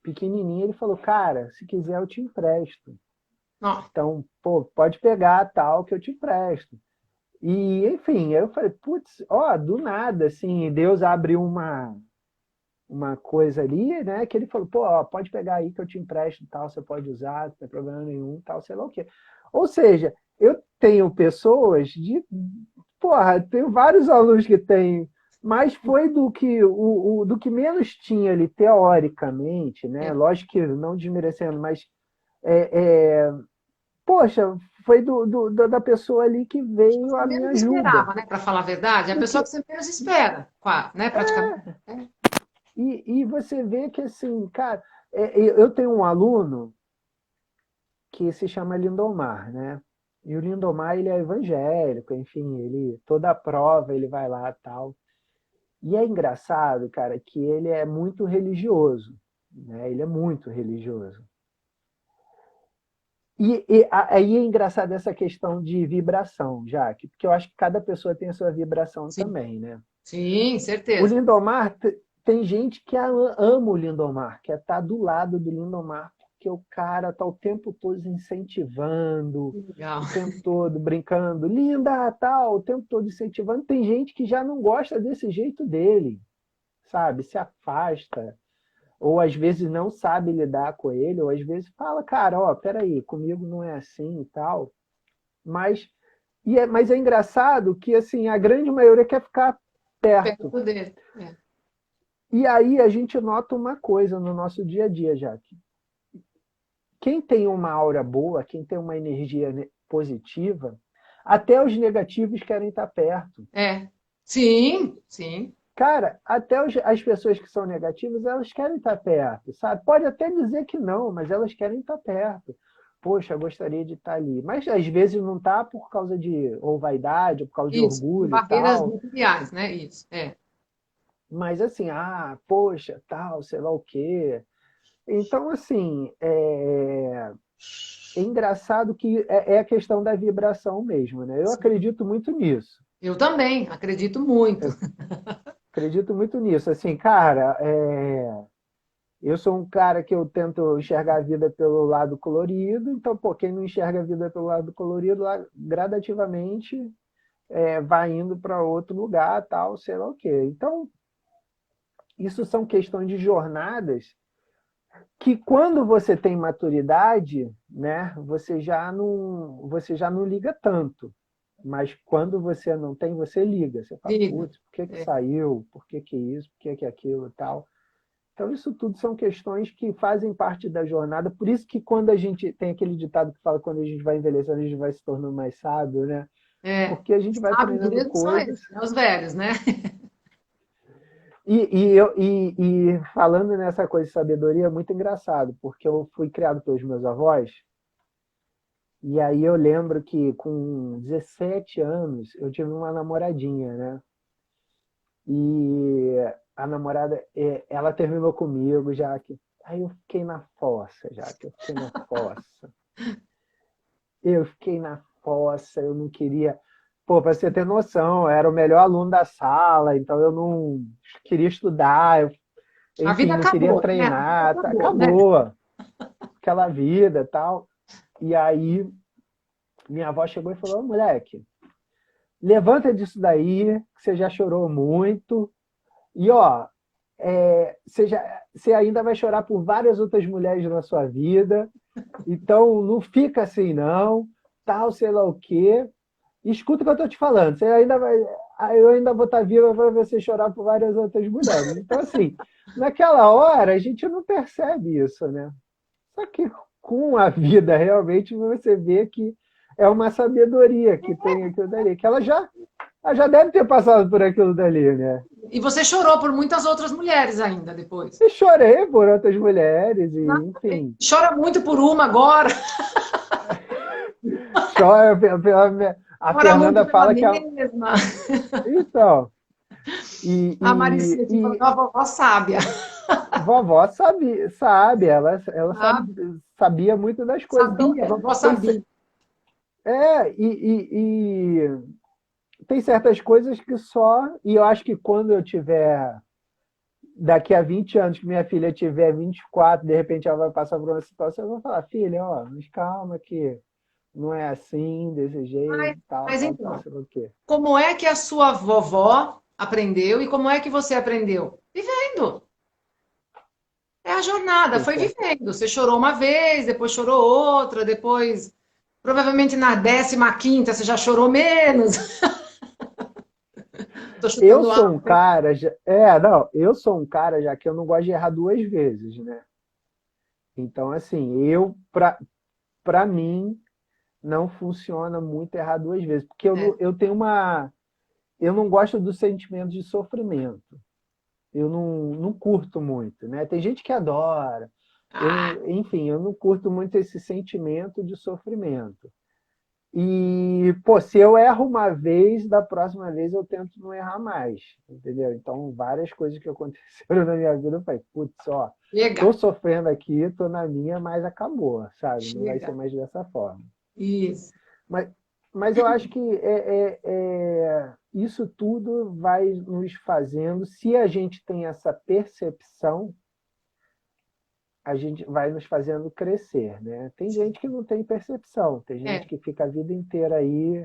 pequenininha, ele falou, cara, se quiser eu te empresto. Ó, Então, pô, pode pegar tal que eu te empresto. E, enfim, eu falei, putz, ó, do nada, assim, Deus abriu uma coisa ali, né, que ele falou, pô, ó, pode pegar aí que eu te empresto tal, você pode usar, não tem problema nenhum, tal, sei lá o quê. Ou seja, eu tenho pessoas porra, tenho vários alunos que têm, mas foi do que menos tinha ali, teoricamente, né, é. lógico que não desmerecendo, mas é, é, poxa, foi da pessoa ali que veio Você a minha menos ajuda. esperava, né? Para falar a verdade, é a pessoa Porque, que você menos espera, né? Praticamente. É. e você vê que, assim, cara, eu tenho um aluno que se chama Lindomar, né? E o Lindomar, ele é evangélico, enfim, ele, toda a prova ele vai lá tal. E é engraçado, cara, que ele é muito religioso, né? Ele é muito religioso. Aí é engraçado essa questão de vibração, Jaque, porque eu acho que cada pessoa tem a sua vibração Sim, também, né? sim, O certeza. Lindomar, tem gente que ama o Lindomar, quer estar do lado do Lindomar, porque o cara tá o tempo todo incentivando, Legal. o tempo todo brincando, linda, tal, o tempo todo incentivando. Tem gente que já não gosta desse jeito dele, sabe? Se afasta, ou às vezes não sabe lidar com ele, ou às vezes fala, cara, ó, peraí, comigo não é assim e tal. Mas mas é engraçado que assim a grande maioria quer ficar perto. Perto dele. É. E aí a gente nota uma coisa no nosso dia a dia, Jaque. Quem tem uma aura boa, quem tem uma energia positiva, até os negativos querem estar perto. É. Sim, sim. Cara, até as pessoas que são negativas, elas querem estar perto, sabe? Pode até dizer que não, mas elas querem estar perto. Poxa, eu gostaria de estar ali. Mas às vezes não está por causa de ou vaidade, ou por causa de Isso. orgulho e Barreiras tal. materiais, né? Isso. É. Mas assim, poxa, tal, sei lá o quê. Então, assim, é engraçado que é a questão da vibração mesmo, né? Eu Sim. acredito muito nisso. Eu também, acredito muito. Eu acredito muito nisso. Assim, cara, eu sou um cara que eu tento enxergar a vida pelo lado colorido, então, pô, quem não enxerga a vida pelo lado colorido, lá, gradativamente vai indo para outro lugar, tal, sei lá o quê. Então, isso são questões de jornadas que quando você tem maturidade, né, você já não liga tanto. Mas quando você não tem, você liga. Você fala, Diga. putz, por que que É. saiu? Por que que isso? Por que que aquilo e tal? Então, isso tudo são questões que fazem parte da jornada. Por isso que quando a gente tem aquele ditado que fala que quando a gente vai envelhecendo, a gente vai se tornando mais sábio, né? É. Porque a gente vai Sábio aprendendo mesmo são coisas. esses, né? Os velhos, né? E falando nessa coisa de sabedoria, é muito engraçado, porque eu fui criado pelos meus avós. E aí eu lembro que com 17 anos eu tive uma namoradinha, né? E a namorada, ela terminou comigo, já que. Aí eu fiquei na fossa, já que eu fiquei na fossa. Eu fiquei na fossa, eu não queria. Pô, para você ter noção, eu era o melhor aluno da sala, então eu não queria estudar, A vida enfim, não queria acabou, né? A vida treinar, acabou, né? acabou aquela vida e tal. E aí minha avó chegou e falou: "Ô, moleque, levanta disso daí, que você já chorou muito. E ó, você ainda vai chorar por várias outras mulheres na sua vida. Então não fica assim, não, tal, sei lá o quê. Escuta o que eu tô te falando. Você ainda vai. Eu ainda vou estar viva para você chorar por várias outras mulheres. Então, assim, naquela hora a gente não percebe isso, né? Só que com a vida, realmente, você vê que é uma sabedoria que tem aquilo dali, que ela já deve ter passado por aquilo dali, né? E você chorou por muitas outras mulheres ainda depois. E chorei por outras mulheres, e, Nada a ver. enfim, Chora muito por uma agora, chora a chora muito Fernanda pela fala que mesma. então, A Maricê te falou, e a vovó sábia, vovó sabe, ela sabe? sabia muito das coisas. Então, Sabia, a vovó tem, sabia. é, e tem certas coisas que só. E eu acho que quando eu tiver, daqui a 20 anos, que minha filha tiver 24, de repente ela vai passar por uma situação, eu vou falar: filha, ó, mas calma que não é assim, desse jeito, Mas, tal, mas tal, tal, então, sei lá o quê. como é que a sua vovó aprendeu e como é que você aprendeu? Vivendo. É a jornada, Tem foi certo. vivendo. Você chorou uma vez, depois chorou outra, depois, provavelmente na 15ª você já chorou menos. Tô Eu chutando sou um alto. cara, não, eu sou um cara já que eu não gosto de errar duas vezes, né? Então, assim, pra mim, não funciona muito errar duas vezes, porque É. eu tenho eu não gosto do sentimento de sofrimento. Eu não curto muito, né? Tem gente que adora. Ah, Enfim, eu não curto muito esse sentimento de sofrimento. E, pô, se eu erro uma vez, da próxima vez eu tento não errar mais, entendeu? Então, várias coisas que aconteceram na minha vida, eu falei, putz, ó, tô Chega, sofrendo aqui, tô na minha, mas acabou, sabe? Não vai ser chega. mais dessa forma. Isso. Mas, mas eu acho que isso tudo vai nos fazendo, se a gente tem essa percepção, a gente vai nos fazendo crescer, né? Tem gente que não tem percepção, tem gente É. que fica a vida inteira aí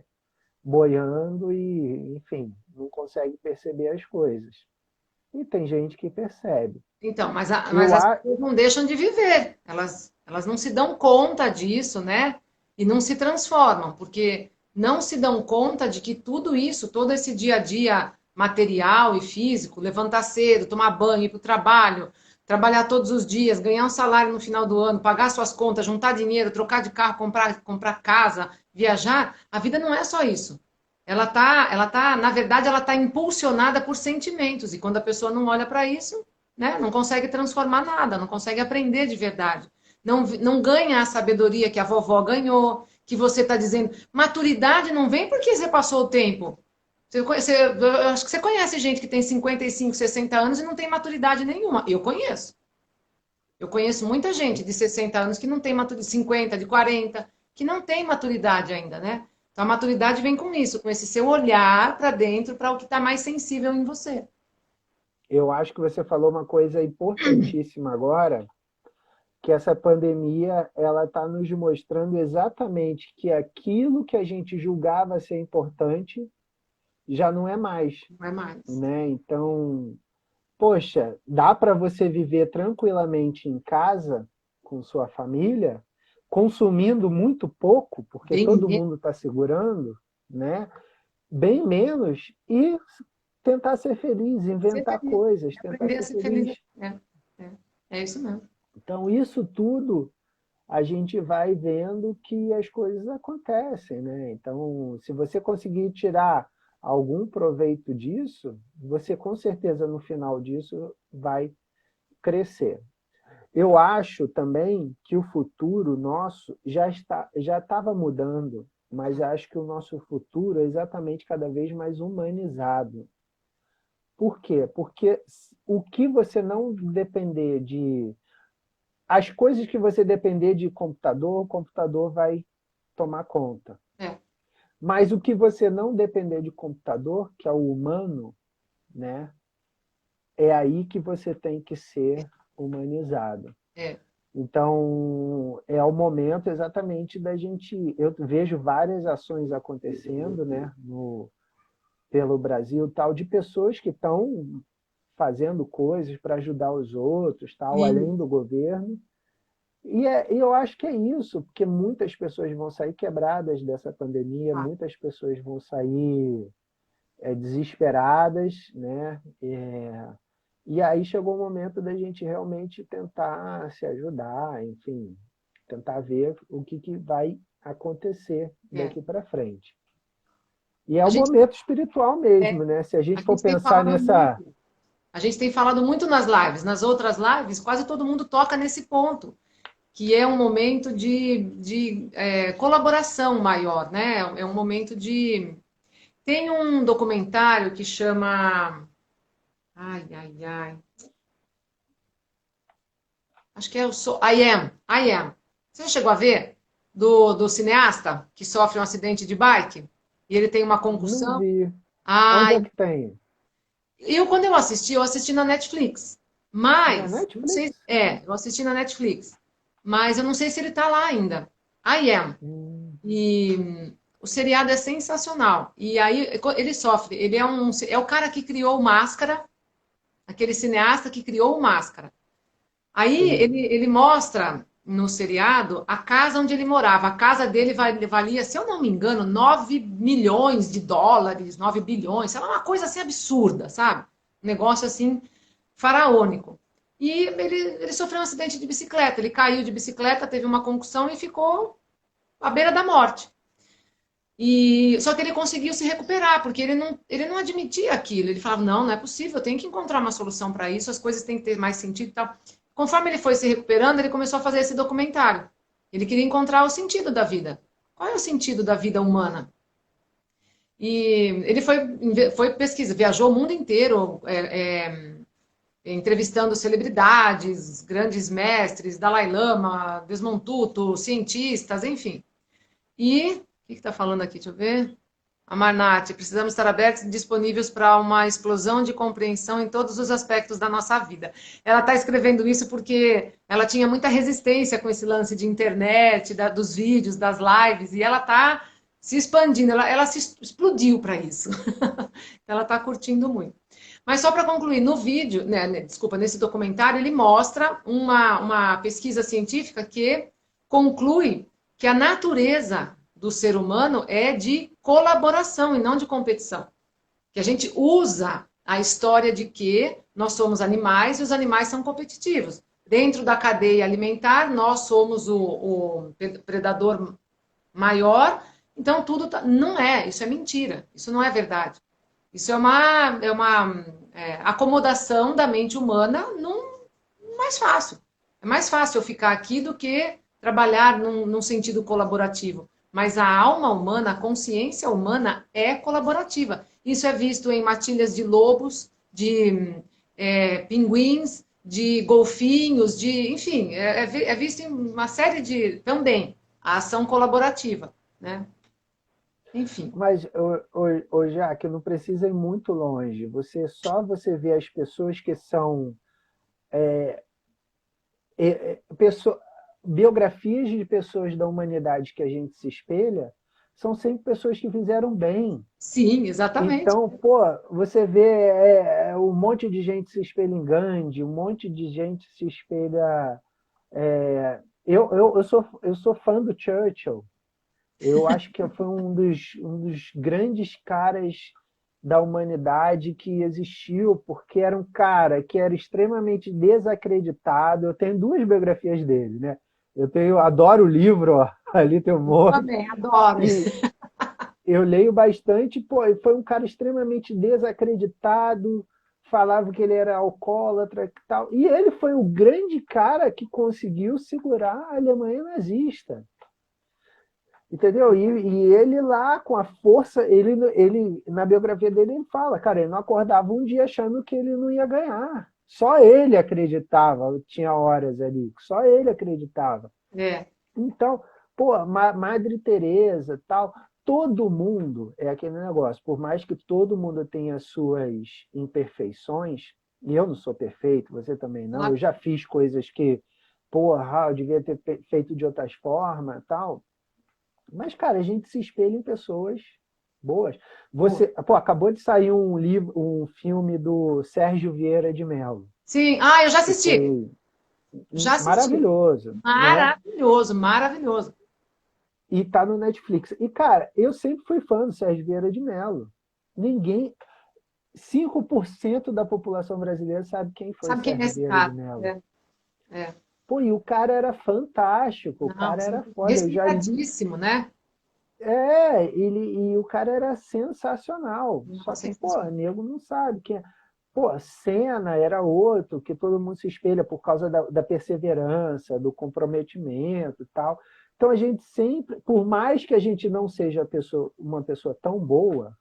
boiando e, enfim, não consegue perceber as coisas. E tem gente que percebe. Então, mas Eu as acho, pessoas não deixam de viver. Elas não se dão conta disso, né? E não se transformam, porque não se dão conta de que tudo isso, todo esse dia a dia material e físico, levantar cedo, tomar banho, ir para o trabalho, trabalhar todos os dias, ganhar um salário no final do ano, pagar suas contas, juntar dinheiro, trocar de carro, comprar casa, viajar, a vida não é só isso. Na verdade, ela tá impulsionada por sentimentos, e quando a pessoa não olha para isso, né, não consegue transformar nada, não consegue aprender de verdade. Não ganha a sabedoria que a vovó ganhou, que você está dizendo. Maturidade não vem porque você passou o tempo. Eu acho que você conhece gente que tem 55, 60 anos e não tem maturidade nenhuma. Eu conheço. Eu conheço muita gente de 60 anos que não tem maturidade, 50, de 40, que não tem maturidade ainda, né? Então a maturidade vem com isso, com esse seu olhar para dentro, para o que está mais sensível em você. eu acho que você falou uma coisa importantíssima agora, que essa pandemia ela está nos mostrando exatamente que aquilo que a gente julgava ser importante já não é mais, Não é mais. né? Então, poxa, dá para você viver tranquilamente em casa com sua família, consumindo muito pouco, porque Bem todo menos. mundo está segurando, né? Bem menos e tentar ser feliz, Ser inventar feliz. coisas, tentar Aprender a ser ser feliz. feliz. É, é isso mesmo. Então, isso tudo a gente vai vendo que as coisas acontecem, né? Então, se você conseguir tirar algum proveito disso, você com certeza no final disso vai crescer. Eu acho também que o futuro nosso já estava mudando, mas acho que o nosso futuro é exatamente cada vez mais humanizado. Por quê? Porque o que você não depender de as coisas que você depender de computador, o computador vai tomar conta. É, Mas o que você não depender de computador, que é o humano, né, é aí que você tem que ser humanizado. é. Então, é o momento exatamente da gente. Eu vejo várias ações acontecendo, né, pelo Brasil, tal, de pessoas que estão fazendo coisas para ajudar os outros, tal, E, além do governo. E eu acho que é isso, porque muitas pessoas vão sair quebradas dessa pandemia, ah, muitas pessoas vão sair desesperadas, né? E aí chegou o momento da gente realmente tentar se ajudar, enfim, tentar ver o que vai acontecer é. daqui para frente. E é A o gente, momento espiritual é, mesmo, né? Se a a gente for gente tem pensar falado nessa. muito. A gente tem falado muito nas lives. Nas outras lives, quase todo mundo toca nesse ponto, que é um momento de colaboração maior, né? É um momento de. Tem um documentário que chama. Ai, ai, ai. Acho que é o I Am. I Am. Você já chegou a ver? Do cineasta que sofre um acidente de bike e ele tem uma Não concussão. vi. Onde é Ai, que tem? quando eu assisti na Netflix. Na Mas, não sei, Netflix? eu assisti na Netflix. Mas eu não sei se ele tá lá ainda. I Am. Hum, E o seriado é sensacional. E aí ele sofre. É o cara que criou o Máscara, aquele cineasta que criou o Máscara. Aí sim. ele mostra no seriado a casa onde ele morava. A casa dele valia, se eu não me engano, 9 milhões de dólares, 9 bilhões, sei lá, uma coisa assim absurda, sabe? Um negócio assim faraônico. E ele sofreu um acidente de bicicleta. Ele caiu de bicicleta, teve uma concussão e ficou à beira da morte. E só que ele conseguiu se recuperar, porque ele não admitia aquilo. Ele falava: não, não é possível, eu tenho que encontrar uma solução para isso, as coisas têm que ter mais sentido e tal. Conforme ele foi se recuperando, ele começou a fazer esse documentário. Ele queria encontrar o sentido da vida. qual é o sentido da vida humana? E ele foi pesquisa, viajou o mundo inteiro, entrevistando celebridades, grandes mestres, Dalai Lama, Desmond Tutu, cientistas, enfim. E o que está falando aqui? Deixa eu ver. A Marnate, precisamos estar abertos e disponíveis para uma explosão de compreensão em todos os aspectos da nossa vida. Ela está escrevendo isso porque ela tinha muita resistência com esse lance de internet, dos vídeos, das lives, e ela está se expandindo, ela se explodiu para isso. Ela está curtindo muito. Mas só para concluir, no vídeo, desculpa, nesse documentário, ele mostra uma pesquisa científica que conclui que a natureza do ser humano é de colaboração e não de competição. Que a gente usa a história de que nós somos animais e os animais são competitivos. Dentro da cadeia alimentar, nós somos o predador maior, então tudo não é, isso é mentira, isso não é verdade. Isso é uma acomodação da mente humana mais fácil. É mais fácil eu ficar aqui do que trabalhar num sentido colaborativo. Mas a alma humana, a consciência humana é colaborativa. Isso é visto em matilhas de lobos, de pinguins, de golfinhos, enfim, é visto em uma série de também a ação colaborativa, né? Enfim. Mas, Jaque, não precisa ir muito longe. Você vê as pessoas que são pessoa, biografias de pessoas da humanidade que a gente se espelha, são sempre pessoas que fizeram bem. Sim, exatamente. Então, pô, você vê um monte de gente se espelha em Gandhi, um monte de gente se espelha. Eu sou fã do Churchill. Eu acho que foi um dos grandes caras da humanidade que existiu, porque era um cara que era extremamente desacreditado. Eu tenho duas biografias dele, né? Adoro o livro, ó, ali tem um monte. Também, adoro. Eu leio bastante, pô, foi um cara extremamente desacreditado, falava que ele era alcoólatra e tal. E ele foi o grande cara que conseguiu segurar a Alemanha nazista. Entendeu? E ele lá, com a força, ele na biografia dele, ele fala, cara, ele não acordava um dia achando que ele não ia ganhar. Só ele acreditava, tinha horas ali, só ele acreditava. Então, pô, Madre Teresa, tal, todo mundo é aquele negócio, por mais que todo mundo tenha as suas imperfeições, e eu não sou perfeito, você também não, eu já fiz coisas que, porra, eu devia ter feito de outras formas, tal. Mas, cara, a gente se espelha em pessoas boas. Acabou de sair um filme do Sérgio Vieira de Mello. Sim, eu já assisti. Já assisti. Maravilhoso. Maravilhoso, né? Maravilhoso. E tá no Netflix. E, cara, eu sempre fui fã do Sérgio Vieira de Mello. 5% da população brasileira sabe quem foi Sérgio Vieira de Mello. Pô, e o cara era fantástico, o cara era foda. Respeitadíssimo, né? E o cara era sensacional. Só que, pô, nego não sabe quem é. Pô, Senna era outro, que todo mundo se espelha por causa da perseverança, do comprometimento e tal. Então a gente sempre, por mais que a gente não seja uma pessoa tão boa,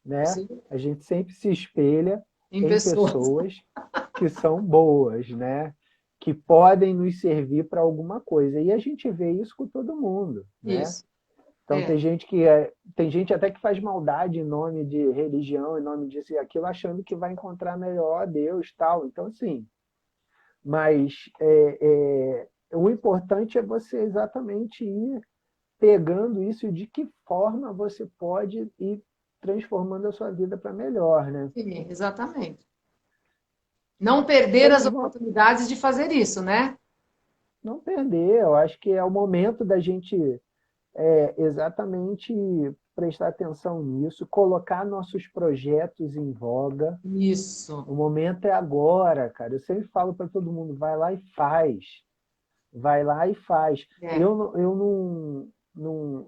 né? Sim. A gente sempre se espelha em pessoas que são boas, né? Que podem nos servir para alguma coisa. E a gente vê isso com todo mundo, né? Isso. Então tem gente até que faz maldade em nome de religião, em nome disso e aquilo, achando que vai encontrar melhor a Deus, tal. Então, assim, mas o importante é você exatamente ir pegando isso e de que forma você pode ir transformando a sua vida para melhor, né? Sim, exatamente. Não perder as oportunidades de fazer isso, né? Não perder. Eu acho que é o momento da gente exatamente prestar atenção nisso, colocar nossos projetos em voga. Isso. O momento é agora, cara. Eu sempre falo para todo mundo, vai lá e faz. Vai lá e faz. Eu não...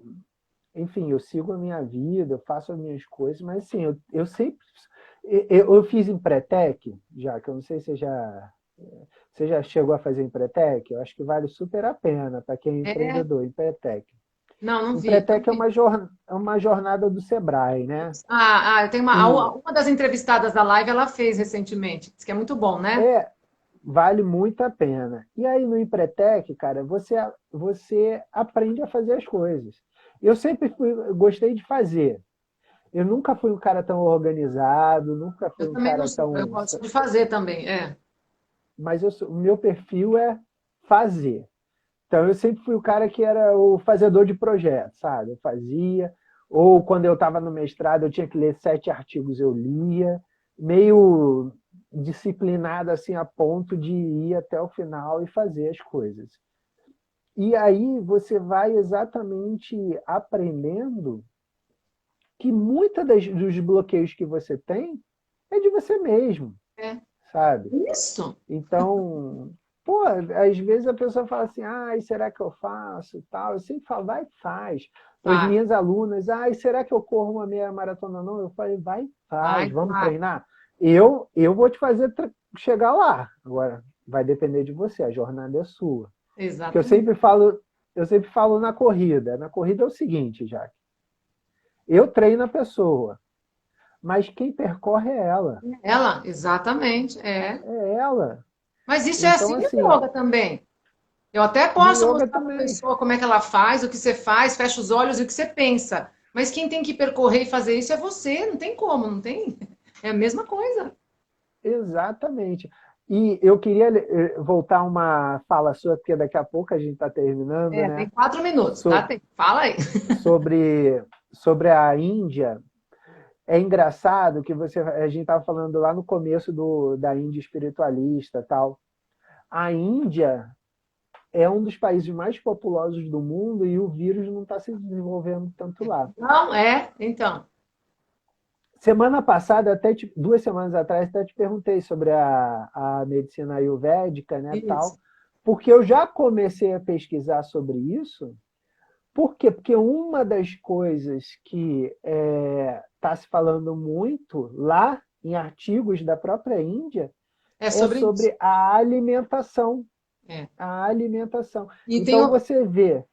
Enfim, eu sigo a minha vida, eu faço as minhas coisas, mas assim, eu sempre... Eu fiz Empretec, já que eu não sei se você já chegou a fazer Empretec. Eu acho que vale super a pena para quem é empreendedor, Empretec. Não, não vi. Não Empretec vi. é uma jornada do Sebrae, né? Eu tenho E uma das entrevistadas da live, ela fez recentemente. Diz que é muito bom, né? é, vale muito a pena. E aí no Empretec, cara, você aprende a fazer as coisas. Eu sempre gostei de fazer. Eu nunca fui um cara tão organizado, nunca fui Eu um também não cara sou. Eu tão. gosto de fazer também, é. Mas o meu perfil é fazer. Então eu sempre fui o cara que era o fazedor de projetos, sabe? Eu fazia. Ou quando eu estava no mestrado, eu tinha que ler 7 artigos, eu lia. Meio disciplinado assim a ponto de ir até o final e fazer as coisas. E aí você vai exatamente aprendendo que muitos dos bloqueios que você tem é de você mesmo, É. sabe? Isso. Então, pô, às vezes a pessoa fala assim, será que eu faço tal? Eu sempre falo, vai, faz. Para as Vai, minhas alunas, será que eu corro uma meia maratona? Não, eu falei, vai, faz, vai, vamos vai. treinar. Eu vou te fazer chegar lá. Agora, vai depender de você, a jornada é sua. Porque Exatamente. eu sempre falo na corrida. Na corrida é o seguinte, Jaque. Eu treino a pessoa, mas quem percorre é ela. Ela, exatamente, é. É ela. Mas isso é Então, assim no assim, yoga também. Eu até no posso yoga mostrar para a também. pessoa como é que ela faz, o que você faz, fecha os olhos e o que você pensa. Mas quem tem que percorrer e fazer isso é você, não tem como, não tem? É a mesma coisa. Exatamente. E eu queria voltar uma fala sua, porque daqui a pouco a gente está terminando, É, tem né? 4 minutos, tá? So- Fala aí. sobre a Índia. É engraçado que a gente estava falando lá no começo da Índia espiritualista tal. A Índia é um dos países mais populosos do mundo e o vírus não está se desenvolvendo tanto lá. Não, então. Semana passada, 2 semanas atrás, até te perguntei sobre a medicina ayurvédica, né, Isso. tal, porque eu já comecei a pesquisar sobre isso. Por quê? Porque uma das coisas que está se falando muito lá em artigos da própria Índia É é sobre isso. sobre a alimentação. É. A alimentação. E tem Então você vê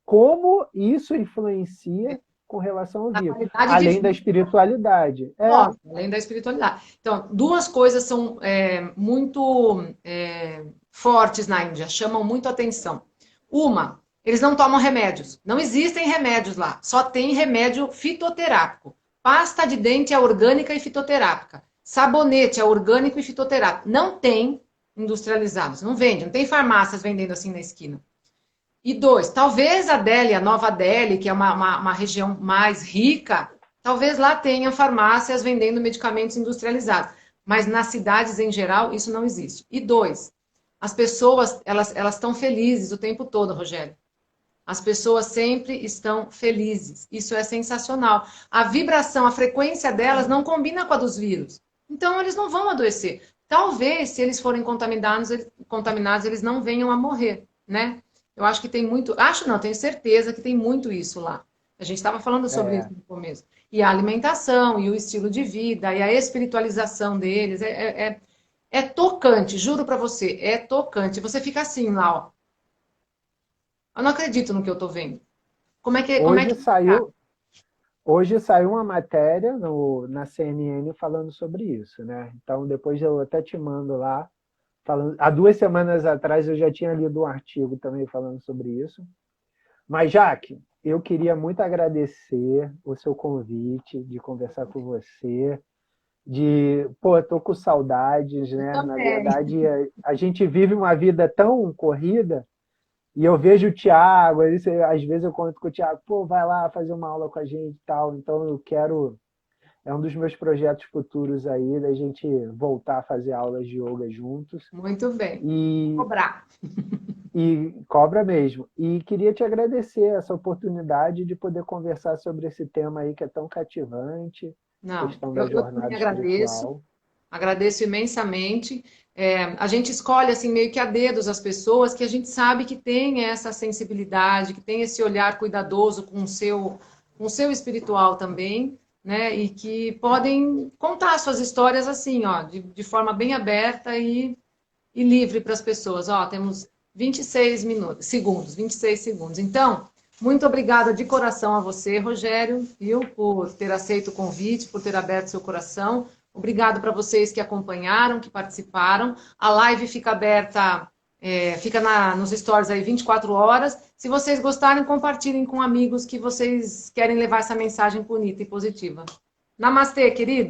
como isso influencia com relação ao a vírus, qualidade de além da vida. espiritualidade. Lógico, além da espiritualidade. Então, duas coisas são muito fortes na Índia, chamam muito atenção. Uma, eles não tomam remédios. Não existem remédios lá. Só tem remédio fitoterápico. Pasta de dente é orgânica e fitoterápica. Sabonete é orgânico e fitoterápico. Não tem industrializados. Não vende. Não tem farmácias vendendo assim na esquina. E dois, talvez a Delhi, a Nova Delhi, que é uma região mais rica, talvez lá tenha farmácias vendendo medicamentos industrializados. Mas nas cidades em geral, isso não existe. E dois, as pessoas, elas estão felizes o tempo todo, Rogério. As pessoas sempre estão felizes. Isso é sensacional. A vibração, a frequência delas não combina com a dos vírus. Então, eles não vão adoecer. Talvez, se eles forem contaminados, eles não venham a morrer, né? Eu acho que tem muito. Acho não, tenho certeza que tem muito isso lá. A gente estava falando sobre isso É, no começo. E a alimentação, e o estilo de vida, e a espiritualização deles. É tocante, juro para você. É tocante. Você fica assim lá, ó. Eu não acredito no que eu estou vendo. Como é hoje que tá? saiu, hoje saiu uma matéria na CNN falando sobre isso, né? Então depois eu até te mando lá. Há 2 semanas atrás eu já tinha lido um artigo também falando sobre isso. Mas, Jaque, eu queria muito agradecer o seu convite de conversar com você, pô, eu tô com saudades, Eu né? Na também. verdade, a gente vive uma vida tão corrida e eu vejo o Thiago, às vezes eu conto com o Thiago, pô, vai lá fazer uma aula com a gente e tal. Então eu quero, é um dos meus projetos futuros aí, da gente voltar a fazer aulas de yoga juntos. Muito bem. E Cobrar. cobra mesmo. E queria te agradecer essa oportunidade de poder conversar sobre esse tema aí que é tão cativante, Não, questão da eu jornada também agradeço. espiritual. Agradeço imensamente. A gente escolhe assim meio que a dedos as pessoas que a gente sabe que tem essa sensibilidade, que tem esse olhar cuidadoso com o seu espiritual também, né? E que podem contar suas histórias assim, ó, de forma bem aberta e livre para as pessoas. Ó, temos 26 minutos, segundos, 26 segundos. Então, Muito obrigada de coração a você, Rogério, viu, por ter aceito o convite, por ter aberto seu coração. Obrigado para vocês que acompanharam, que participaram. A live fica aberta, fica nos stories aí 24 horas. Se vocês gostarem, compartilhem com amigos que vocês querem levar essa mensagem bonita e positiva. Namastê, querido!